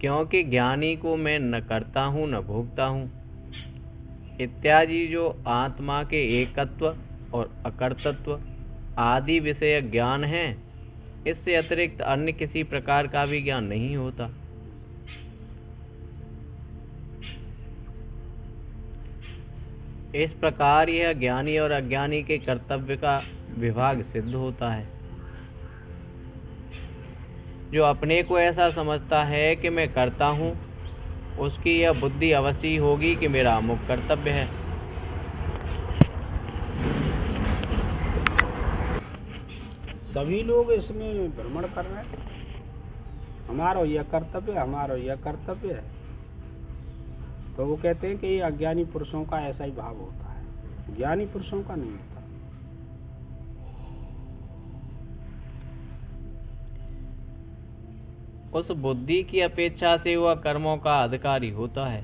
क्योंकि ज्ञानी को मैं न करता हूँ न भोगता हूँ इत्यादि जो आत्मा के एकत्व और अकर्तत्व आदि विषय ज्ञान है, इससे अतिरिक्त अन्य किसी प्रकार का भी ज्ञान नहीं होता। इस प्रकार यह ज्ञानी और अज्ञानी के कर्तव्य का विभाग सिद्ध होता है। जो अपने को ऐसा समझता है कि मैं करता हूँ, उसकी यह बुद्धि अवश्य होगी कि मेरा अमुक कर्तव्य है। सभी लोग इसमें भ्रमण कर रहे हैं, हमारा यह कर्तव्य, हमारा यह कर्तव्य है। तो वो कहते हैं कि ये अज्ञानी पुरुषों का ऐसा ही भाव होता है, ज्ञानी पुरुषों का नहीं होता। उस बुद्धि की अपेक्षा से वह कर्मों का अधिकारी होता है।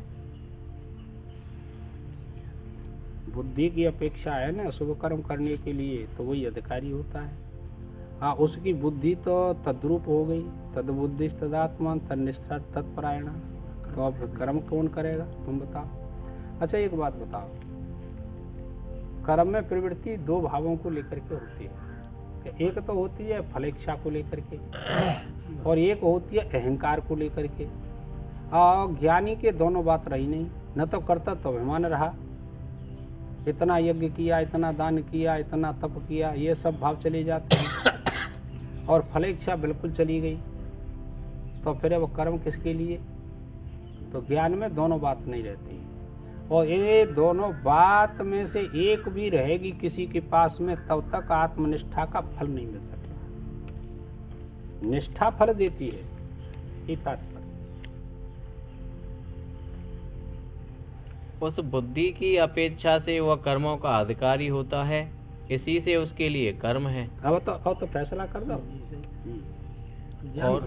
बुद्धि की अपेक्षा है ना शुभ कर्म करने के लिए, तो वही अधिकारी होता है। हाँ, उसकी बुद्धि तो तद्रूप हो गई, तद बुद्धि तदात्मा तन्निष्ठा तत्परायण। तो अब कर्म कौन करेगा, तुम बताओ। अच्छा एक बात बताओ, कर्म में प्रवृत्ति दो भावों को लेकर के होती है। एक तो होती है फलेच्छा को लेकर के, और एक होती है अहंकार को लेकर के। और ज्ञानी के दोनों बात रही नहीं, न तो करता तो अभिमान रहा, इतना यज्ञ किया, इतना दान किया, इतना तप किया, ये सब भाव चले जाते हैं, और फलेच्छा बिल्कुल चली गई। तो फिर वो कर्म किसके लिए? तो ज्ञान में दोनों बात नहीं रहती, और ये दोनों बात में से एक भी रहेगी किसी के पास में, तब तक आत्मनिष्ठा का फल नहीं मिल सकता। निष्ठा फल देती है, ये तात्पर्य। उस बुद्धि की अपेक्षा से वह कर्मों का अधिकारी होता है, इसी से उसके लिए कर्म है। अब तो फैसला कर दो। और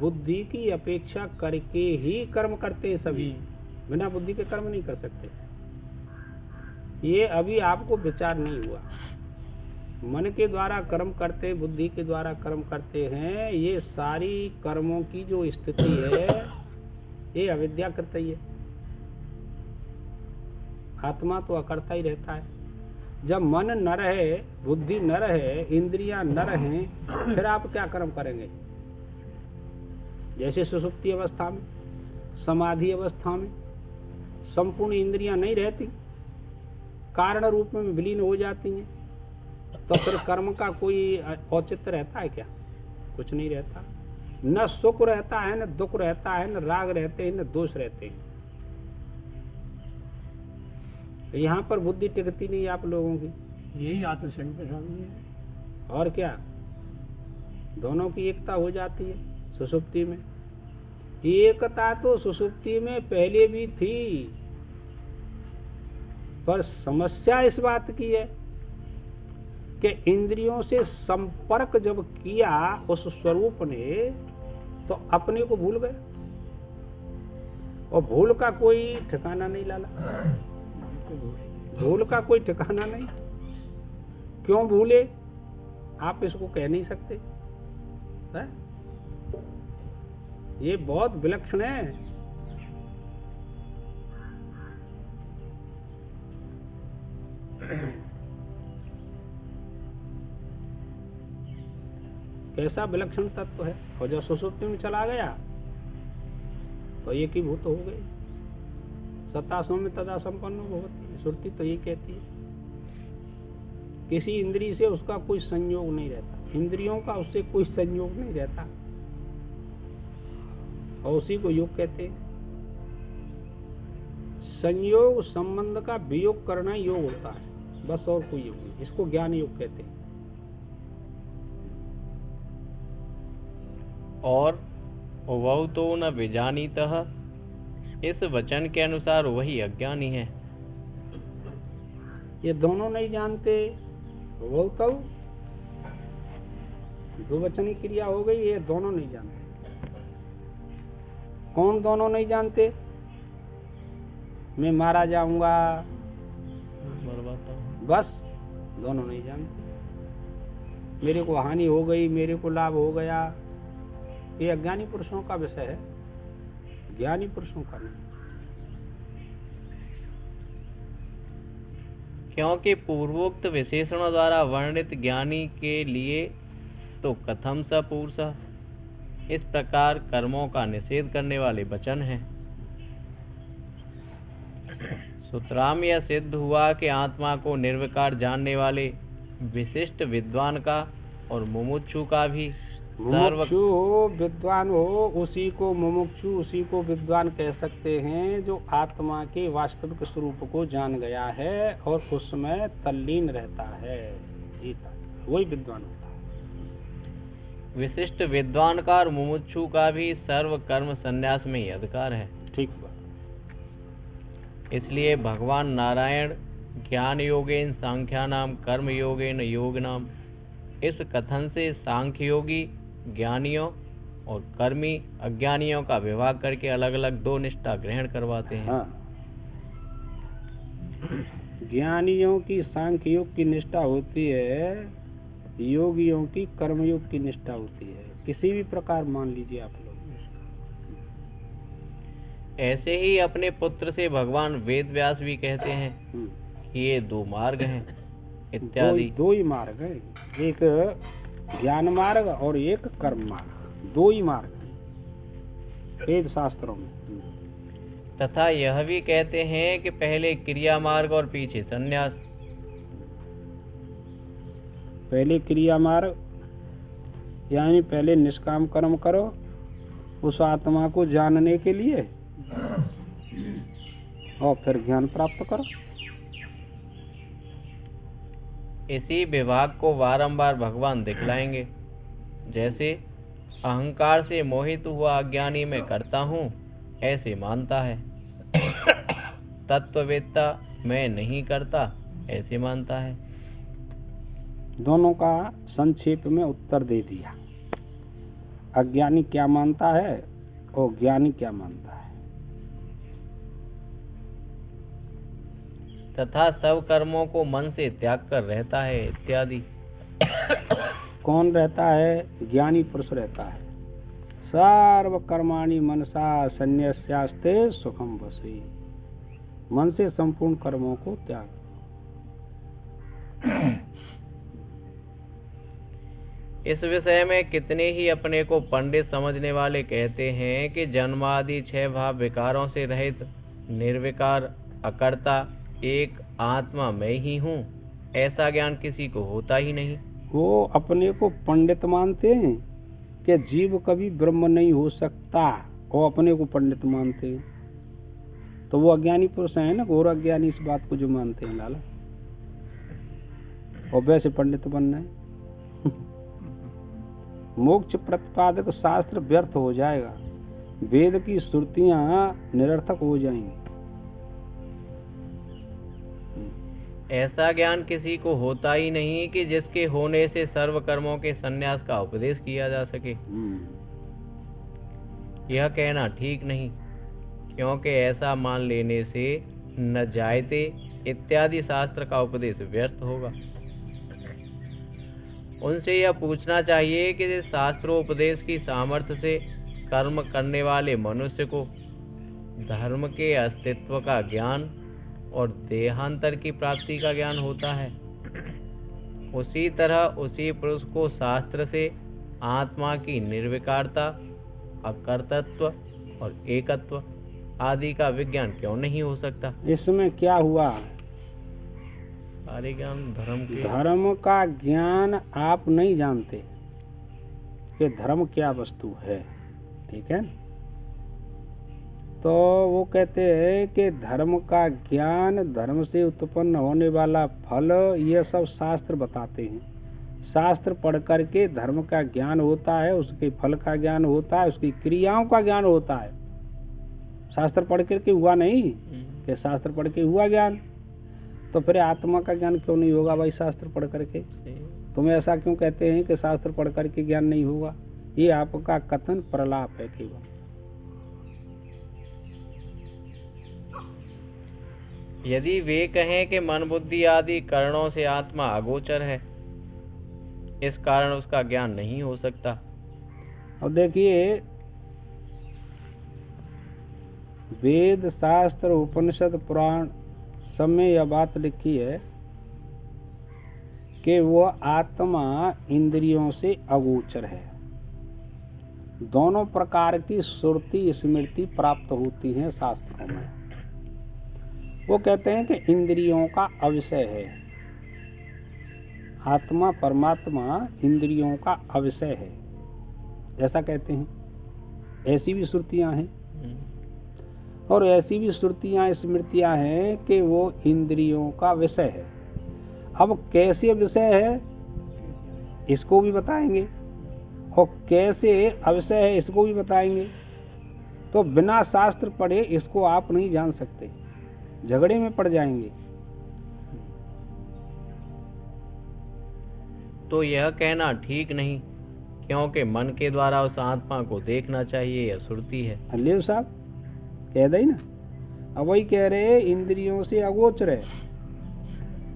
बुद्धि की अपेक्षा करके ही कर्म करते हैं सभी, बिना बुद्धि के कर्म नहीं कर सकते। ये अभी आपको विचार नहीं हुआ। मन के द्वारा कर्म करते, बुद्धि के द्वारा कर्म करते हैं, ये सारी कर्मों की जो स्थिति है ये अविद्याकृत ही है। आत्मा तो अकर्ता ही रहता है। जब मन न रहे, बुद्धि न रहे, इंद्रियां न रहें, फिर आप क्या कर्म करेंगे? जैसे सुषुप्ति अवस्था में, समाधि अवस्था में संपूर्ण इंद्रियां नहीं रहती, कारण रूप में विलीन हो जाती हैं, तो फिर कर्म का कोई औचित्य रहता है क्या? कुछ नहीं रहता। न सुख रहता है, न दुख रहता है, न राग रहते हैं, न दोष रहते हैं। यहाँ पर बुद्धि टिकती नहीं आप लोगों की। यही आत्मसंयम स्वामी है। और क्या, दोनों की एकता हो जाती है सुषुप्ति में। एकता तो सुषुप्ति में पहले भी थी, पर समस्या इस बात की है कि इंद्रियों से संपर्क जब किया उस स्वरूप ने, तो अपने को भूल गए, और भूल का कोई ठिकाना नहीं लाला। भूल का कोई ठिकाना नहीं। क्यों भूले आप इसको कह नहीं सकते है? ये बहुत विलक्षण है। कैसा विलक्षण तत्व है। और जब सुषुप्ति में चला गया तो एक ही भूत हो गए। सतासों में तदा संपन्न भवति, श्रुति तो ये कहती है। किसी इंद्रिय से उसका कोई संयोग नहीं रहता, इंद्रियों का उससे कोई संयोग नहीं रहता, और उसी को योग कहते हैं। संयोग संबंध का वियोग करना योग होता है, बस, और कोई योग नहीं। इसको ज्ञान योग कहते हैं। और वह तो न विजानीतः, इस वचन के अनुसार वही अज्ञानी है। ये दोनों नहीं जानते। वो तो दो वचनी क्रिया हो गई, ये दोनों नहीं जानते। कौन दोनों नहीं जानते? मैं मारा जाऊंगा, बस, दोनों नहीं जानते। मेरे को हानि हो गई, मेरे को लाभ हो गया, ये अज्ञानी पुरुषों का विषय है, ज्ञानी पुरुषों का नहीं। क्योंकि पूर्वोक्त विशेषणों द्वारा वर्णित ज्ञानी के लिए तो कथम स पुरुषः, इस प्रकार कर्मों का निषेध करने वाले वचन हैं। सूत्राम यह सिद्ध हुआ कि आत्मा को निर्विकार जानने वाले विशिष्ट विद्वान का और मुमुक्षु का भी मुमुक्षु हो, विद्वान हो, उसी को मुमुक्षु, उसी को विद्वान कह सकते हैं जो आत्मा के वास्तविक स्वरूप को जान गया है और उसमें तल्लीन रहता है, वही विद्वान होता है। विशिष्ट विद्वान का और मुमुक्षु का भी सर्व कर्म संन्यास में ही अधिकार है। ठीक बात। इसलिए भगवान नारायण ज्ञान योगेन सांख्यानाम कर्म योगेन योग नाम, इस कथन से सांख्य योगी ज्ञानियों और कर्मी अज्ञानियों का विभाग करके अलग अलग दो निष्ठा ग्रहण करवाते हैं। हाँ। ज्ञानियों की सांख्य योग की निष्ठा होती है, योगियों की कर्मयोग की निष्ठा होती है। किसी भी प्रकार मान लीजिए आप लोग। ऐसे ही अपने पुत्र से भगवान वेद व्यास भी कहते हैं कि ये दो मार्ग हैं इत्यादि। दो ही मार्ग है, एक ज्ञान मार्ग और एक कर्म मार्ग, दो ही मार्ग हैं वेद शास्त्रों में। तथा यह भी कहते हैं कि पहले क्रिया मार्ग और पीछे संन्यास। पहले क्रिया मार्ग यानी पहले निष्काम कर्म करो उस आत्मा को जानने के लिए, और फिर ज्ञान प्राप्त करो। इसी विभाग को बारंबार भगवान दिखलाएंगे। जैसे अहंकार से मोहित हुआ अज्ञानी मैं करता हूँ ऐसे मानता है, तत्ववेत्ता मैं नहीं करता ऐसे मानता है। दोनों का संक्षेप में उत्तर दे दिया। अज्ञानी क्या मानता है और ज्ञानी क्या मानता है। तथा सब कर्मों को मन से त्याग कर रहता है इत्यादि। कौन रहता है? ज्ञानी पुरुष रहता है। सर्व कर्माणि मनसा संन्यस्यास्ते सुखम वसी। मन से संपूर्ण कर्मों को त्याग। इस विषय में कितने ही अपने को पंडित समझने वाले कहते हैं कि जन्मादि 6 भाव विकारों से रहित निर्विकार अकर्ता एक आत्मा मैं ही हूँ, ऐसा ज्ञान किसी को होता ही नहीं। वो अपने को पंडित मानते हैं कि जीव कभी ब्रह्म नहीं हो सकता, वो अपने को पंडित मानते हैं। तो वो अज्ञानी पुरुष है ना, घोर अज्ञानी इस बात को जो मानते हैं लाला, और वैसे पंडित बनना है। मोक्ष प्रतिपादक शास्त्र व्यर्थ हो जाएगा, वेद की श्रुतियां निरर्थक हो जाएंगी। ऐसा ज्ञान किसी को होता ही नहीं कि जिसके होने से सर्व कर्मों के संन्यास का उपदेश किया जा सके। यह कहना ठीक नहीं, क्योंकि ऐसा मान लेने से न जायते इत्यादि शास्त्र का उपदेश व्यर्थ होगा। उनसे यह पूछना चाहिए कि शास्त्रोपदेश की सामर्थ्य से कर्म करने वाले मनुष्य को धर्म के अस्तित्व का ज्ञान और देहांतर की प्राप्ति का ज्ञान होता है, उसी तरह उसी पुरुष को शास्त्र से आत्मा की निर्विकारता, अकर्तृत्व और एकत्व आदि का विज्ञान क्यों नहीं हो सकता? इसमें क्या हुआ? सारे ज्ञान धर्म का ज्ञान आप नहीं जानते कि धर्म क्या वस्तु है, ठीक है? तो वो कहते हैं कि धर्म का ज्ञान, धर्म से उत्पन्न होने वाला फल, ये सब शास्त्र बताते हैं। शास्त्र पढ़ करके धर्म का ज्ञान होता है, उसके फल का ज्ञान होता है, उसकी क्रियाओं का ज्ञान होता है। शास्त्र पढ़ करके हुआ नहीं कि शास्त्र पढ़ के हुआ ज्ञान, तो फिर आत्मा का ज्ञान क्यों नहीं होगा भाई शास्त्र पढ़ करके? तुम्हें ऐसा क्यों कहते हैं कि शास्त्र पढ़ करके ज्ञान नहीं होगा? ये आपका कथन प्रलाप है केवल। यदि वे कहें कि मन बुद्धि आदि कारणों से आत्मा अगोचर है, इस कारण उसका ज्ञान नहीं हो सकता। अब देखिए, वेद शास्त्र उपनिषद पुराण सब में यह बात लिखी है कि वो आत्मा इंद्रियों से अगोचर है। दोनों प्रकार की सुरति स्मृति प्राप्त होती है शास्त्रों में। वो कहते हैं कि इंद्रियों का अविषय है, आत्मा परमात्मा इंद्रियों का अविषय है, ऐसा कहते हैं। ऐसी भी श्रुतियां हैं और ऐसी भी श्रुतियां स्मृतियां हैं कि वो इंद्रियों का विषय है। अब कैसे विषय है इसको भी बताएंगे और कैसे अविषय है इसको भी बताएंगे। तो बिना शास्त्र पढ़े इसको आप नहीं जान सकते, झगड़े में पड़ जाएंगे। तो यह कहना ठीक नहीं, क्योंकि मन के द्वारा उस आत्मा को देखना चाहिए, यह श्रुति है। अल्लेव साहब कह दे ना, अब वही कह रहे इंद्रियों से अगोचर है।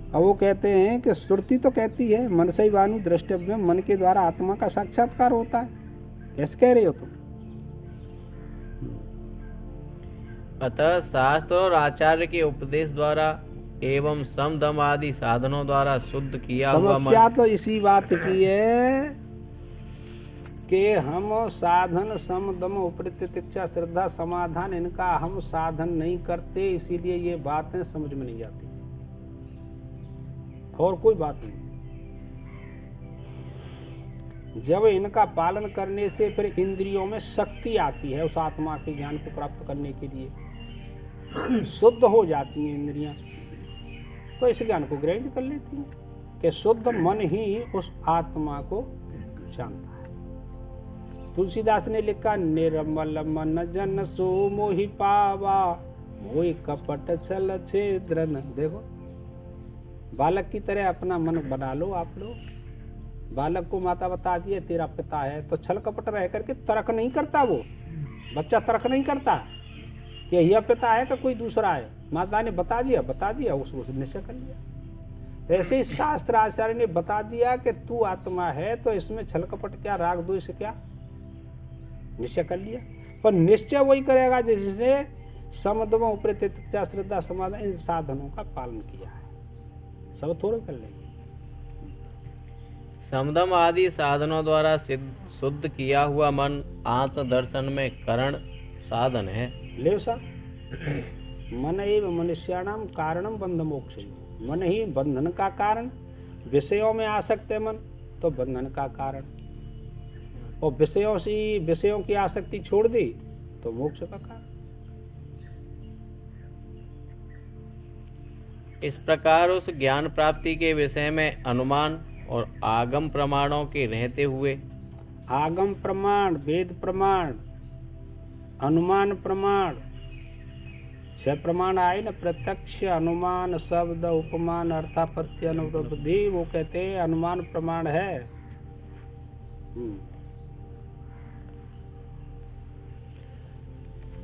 अब वो कहते हैं कि श्रुति तो कहती है मन से वानु द्रष्टव्य, मन के द्वारा आत्मा का साक्षात्कार होता है। कैसे कह रहे हो तुम? अतः शास्त्र और आचार्य के उपदेश द्वारा एवं सम दम आदि साधनों द्वारा शुद्ध किया हुआ मन। समस्या तो इसी बात की है कि हम साधन सम दम उपरितिक्षा श्रद्धा समाधान, इनका हम साधन नहीं करते, इसीलिए ये बातें समझ में नहीं आती, और कोई बात नहीं। जब इनका पालन करने से फिर इंद्रियों में शक्ति आती है उस आत्मा के ज्ञान को प्राप्त करने के लिए, शुद्ध हो जाती हैं इंद्रियां, तो इस ज्ञान को ग्रहण कर लेती हैं कि शुद्ध मन ही उस आत्मा को जानता है। तुलसीदास ने लिखा, निर्मल मन जन सो मोहि पावा, मोहि कपट छल छेद्रन। देखो, बालक की तरह अपना मन बना लो आप लोग। बालक को माता बता दिए तेरा पिता है, तो छल कपट रह करके तर्क नहीं करता। वो बच्चा तर्क नहीं करता कि यह पिता है कि कोई दूसरा है। माता ने बता दिया उसको निश्चय कर लिया। ऐसे ही शास्त्र आचार्य ने बता दिया कि तू आत्मा है, तो इसमें छल कपट क्या, राग द्वेष क्या, निश्चय कर लिया। पर निश्चय वही करेगा जिसने समदम उपरितया श्रद्धा समाधान इन साधनों का पालन किया है, सब थोड़ा कर लेंगे। समदम आदि साधनों द्वारा शुद्ध किया हुआ मन आत्म दर्शन में करण साधन है। ले सा मन एव मनुष्याणाम कारणम बंध मोक्ष, मन ही बंधन का कारण। विषयों में आसक्त है मन तो बंधन का कारण, और विषयों की आसक्ति छोड़ दी तो मोक्ष का कारण। इस प्रकार उस ज्ञान प्राप्ति के विषय में अनुमान और आगम प्रमाणों के रहते हुए, आगम प्रमाण, वेद प्रमाण, अनुमान प्रमाण, 6 प्रमाण आए न, प्रत्यक्ष, अनुमान, शब्द, उपमान, अर्थापत्ति, अनुपलब्धि, वो कहते हैं अनुमान प्रमाण है।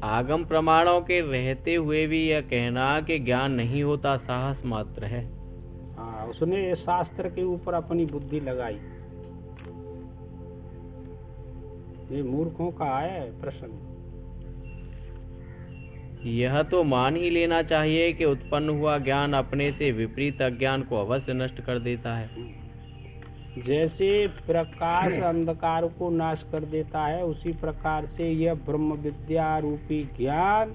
आगम प्रमाणों के रहते हुए भी यह कहना कि ज्ञान नहीं होता साहस मात्र है। हाँ, उसने शास्त्र के ऊपर अपनी बुद्धि लगाई। ये मूर्खों का है प्रश्न। यह तो मान ही लेना चाहिए कि उत्पन्न हुआ ज्ञान अपने से विपरीत अज्ञान को अवश्य नष्ट कर देता है। जैसे प्रकाश अंधकार को नाश कर देता है, उसी प्रकार से यह ब्रह्म विद्या रूपी ज्ञान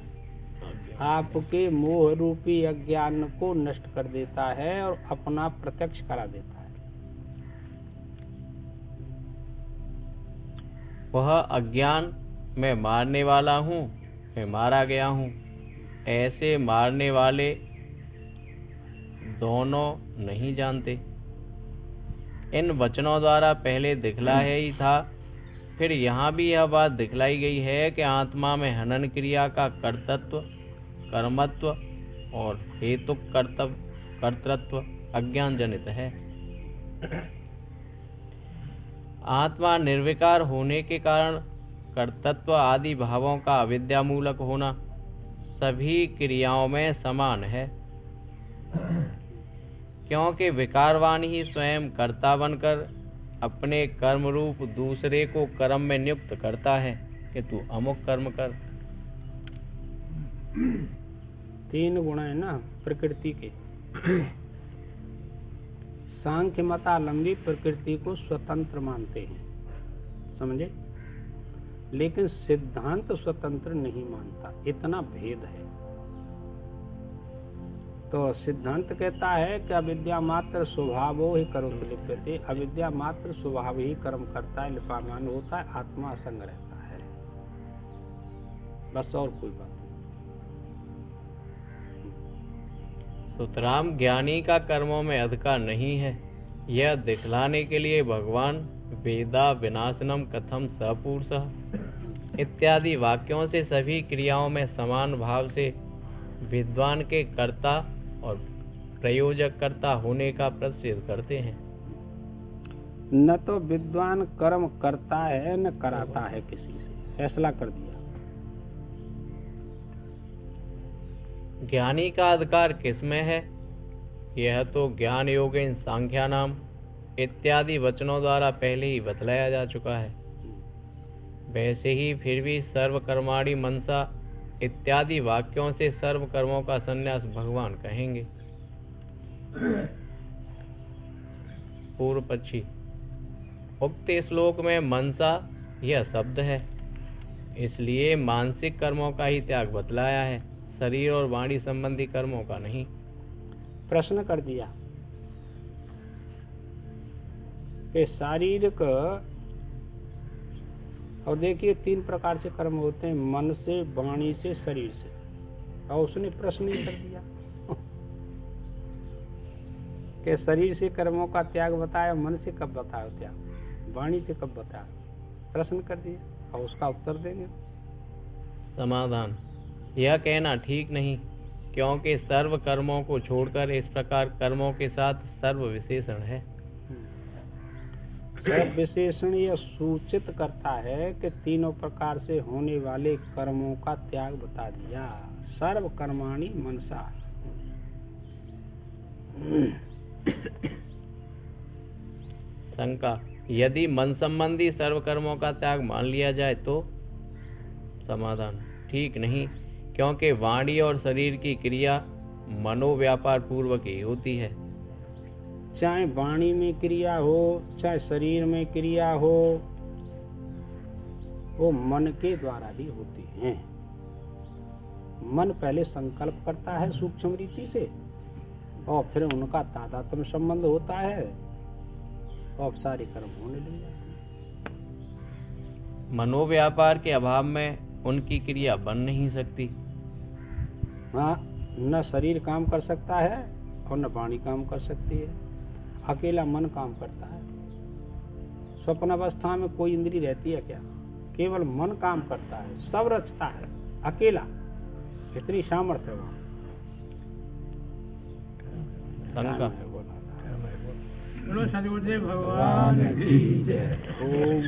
आपके मोह रूपी अज्ञान को नष्ट कर देता है और अपना प्रत्यक्ष करा देता है। वह अज्ञान मैं मारने वाला हूँ, मैं मारा गया हूँ, ऐसे मारने वाले दोनों नहीं जानते। इन वचनों द्वारा पहले दिखलाया ही था, फिर यहाँ भी यह बात दिखलाई गई है कि आत्मा में हनन क्रिया का कर्तृत्व, कर्मत्व और हेतुक कर्तृत्व अज्ञान जनित है। आत्मा निर्विकार होने के कारण कर्तृत्व आदि भावों का अविद्या मूलक होना सभी क्रियाओं में समान है, क्योंकि विकारवान ही स्वयं कर्ता बनकर अपने कर्म रूप दूसरे को कर्म में नियुक्त करता है कि तू अमुक कर्म कर। 3 गुण है ना प्रकृति के। सांख्य मतावलंबी प्रकृति को स्वतंत्र मानते हैं, समझे, लेकिन सिद्धांत स्वतंत्र नहीं मानता, इतना भेद है। तो सिद्धांत कहता है कि अविद्या मात्र स्वभाव ही कर्म लिप्यते, अविद्या मात्र स्वभाव ही कर्म करता है, लिपामान होता है, आत्मा असंग रहता है, बस और कोई बात नहीं। सुतराम ज्ञानी का कर्मों में अधिकार नहीं है, यह दिखलाने के लिए भगवान वेदा विनाशनम कथम सपुरुषः इत्यादि वाक्यों से सभी क्रियाओं में समान भाव से विद्वान के कर्ता और प्रयोजक कर्ता होने का प्रसिद्ध करते हैं। न तो विद्वान कर्म करता है न कराता है, किसी से फैसला कर दिया। ज्ञानी का अधिकार किसमें है, यह तो ज्ञान योगेन सांख्या नाम इत्यादि वचनों द्वारा पहले ही बतलाया जा चुका है। वैसे ही फिर भी सर्व कर्माणि मनसा इत्यादि वाक्यों से सर्व कर्मों का संन्यास भगवान कहेंगे। पूर्व पक्षी, उक्त श्लोक में मनसा यह शब्द है, इसलिए मानसिक कर्मों का ही त्याग बतलाया है, शरीर और वाणी संबंधी कर्मों का नहीं। प्रश्न कर दिया कि शारीरिक, और देखिए 3 प्रकार से कर्म होते हैं, मन से, वाणी से, शरीर से, और उसने प्रश्न ही कर दिया कि शरीर से कर्मों का त्याग बताया, मन से कब बताया त्याग, वाणी से कब बताया, प्रश्न कर दिया और उसका उत्तर देंगे। समाधान, यह कहना ठीक नहीं, क्योंकि सर्व कर्मों को छोड़कर इस प्रकार कर्मों के साथ सर्व विशेषण है। सर्व विशेषण यह सूचित करता है कि तीनों प्रकार से होने वाले कर्मों का त्याग बता दिया। सर्व कर्माणि मनसा शंका, यदि मन संबंधी सर्व कर्मों का त्याग मान लिया जाए तो? समाधान, ठीक नहीं, क्योंकि वाणी और शरीर की क्रिया मनोव्यापार पूर्वक ही होती है। चाहे वाणी में क्रिया हो, चाहे शरीर में क्रिया हो, वो मन के द्वारा ही होती हैं। मन पहले संकल्प करता है सूक्ष्म रीति से, और फिर उनका तादात्म्य संबंध होता है, और सारे कर्म होने लग जाते हैं। मनोव्यापार के अभाव में उनकी क्रिया बन नहीं सकती। हाँ, न शरीर काम कर सकता है और न वाणी काम कर सकती है, अकेला मन काम करता है। स्वप्न अवस्था में कोई इंद्री रहती है क्या? केवल मन काम करता है, सब रचता है अकेला, इतनी सामर्थ्य है वहाँ। शंका, बोलो सदगुरुदेव भगवान की जय। ओम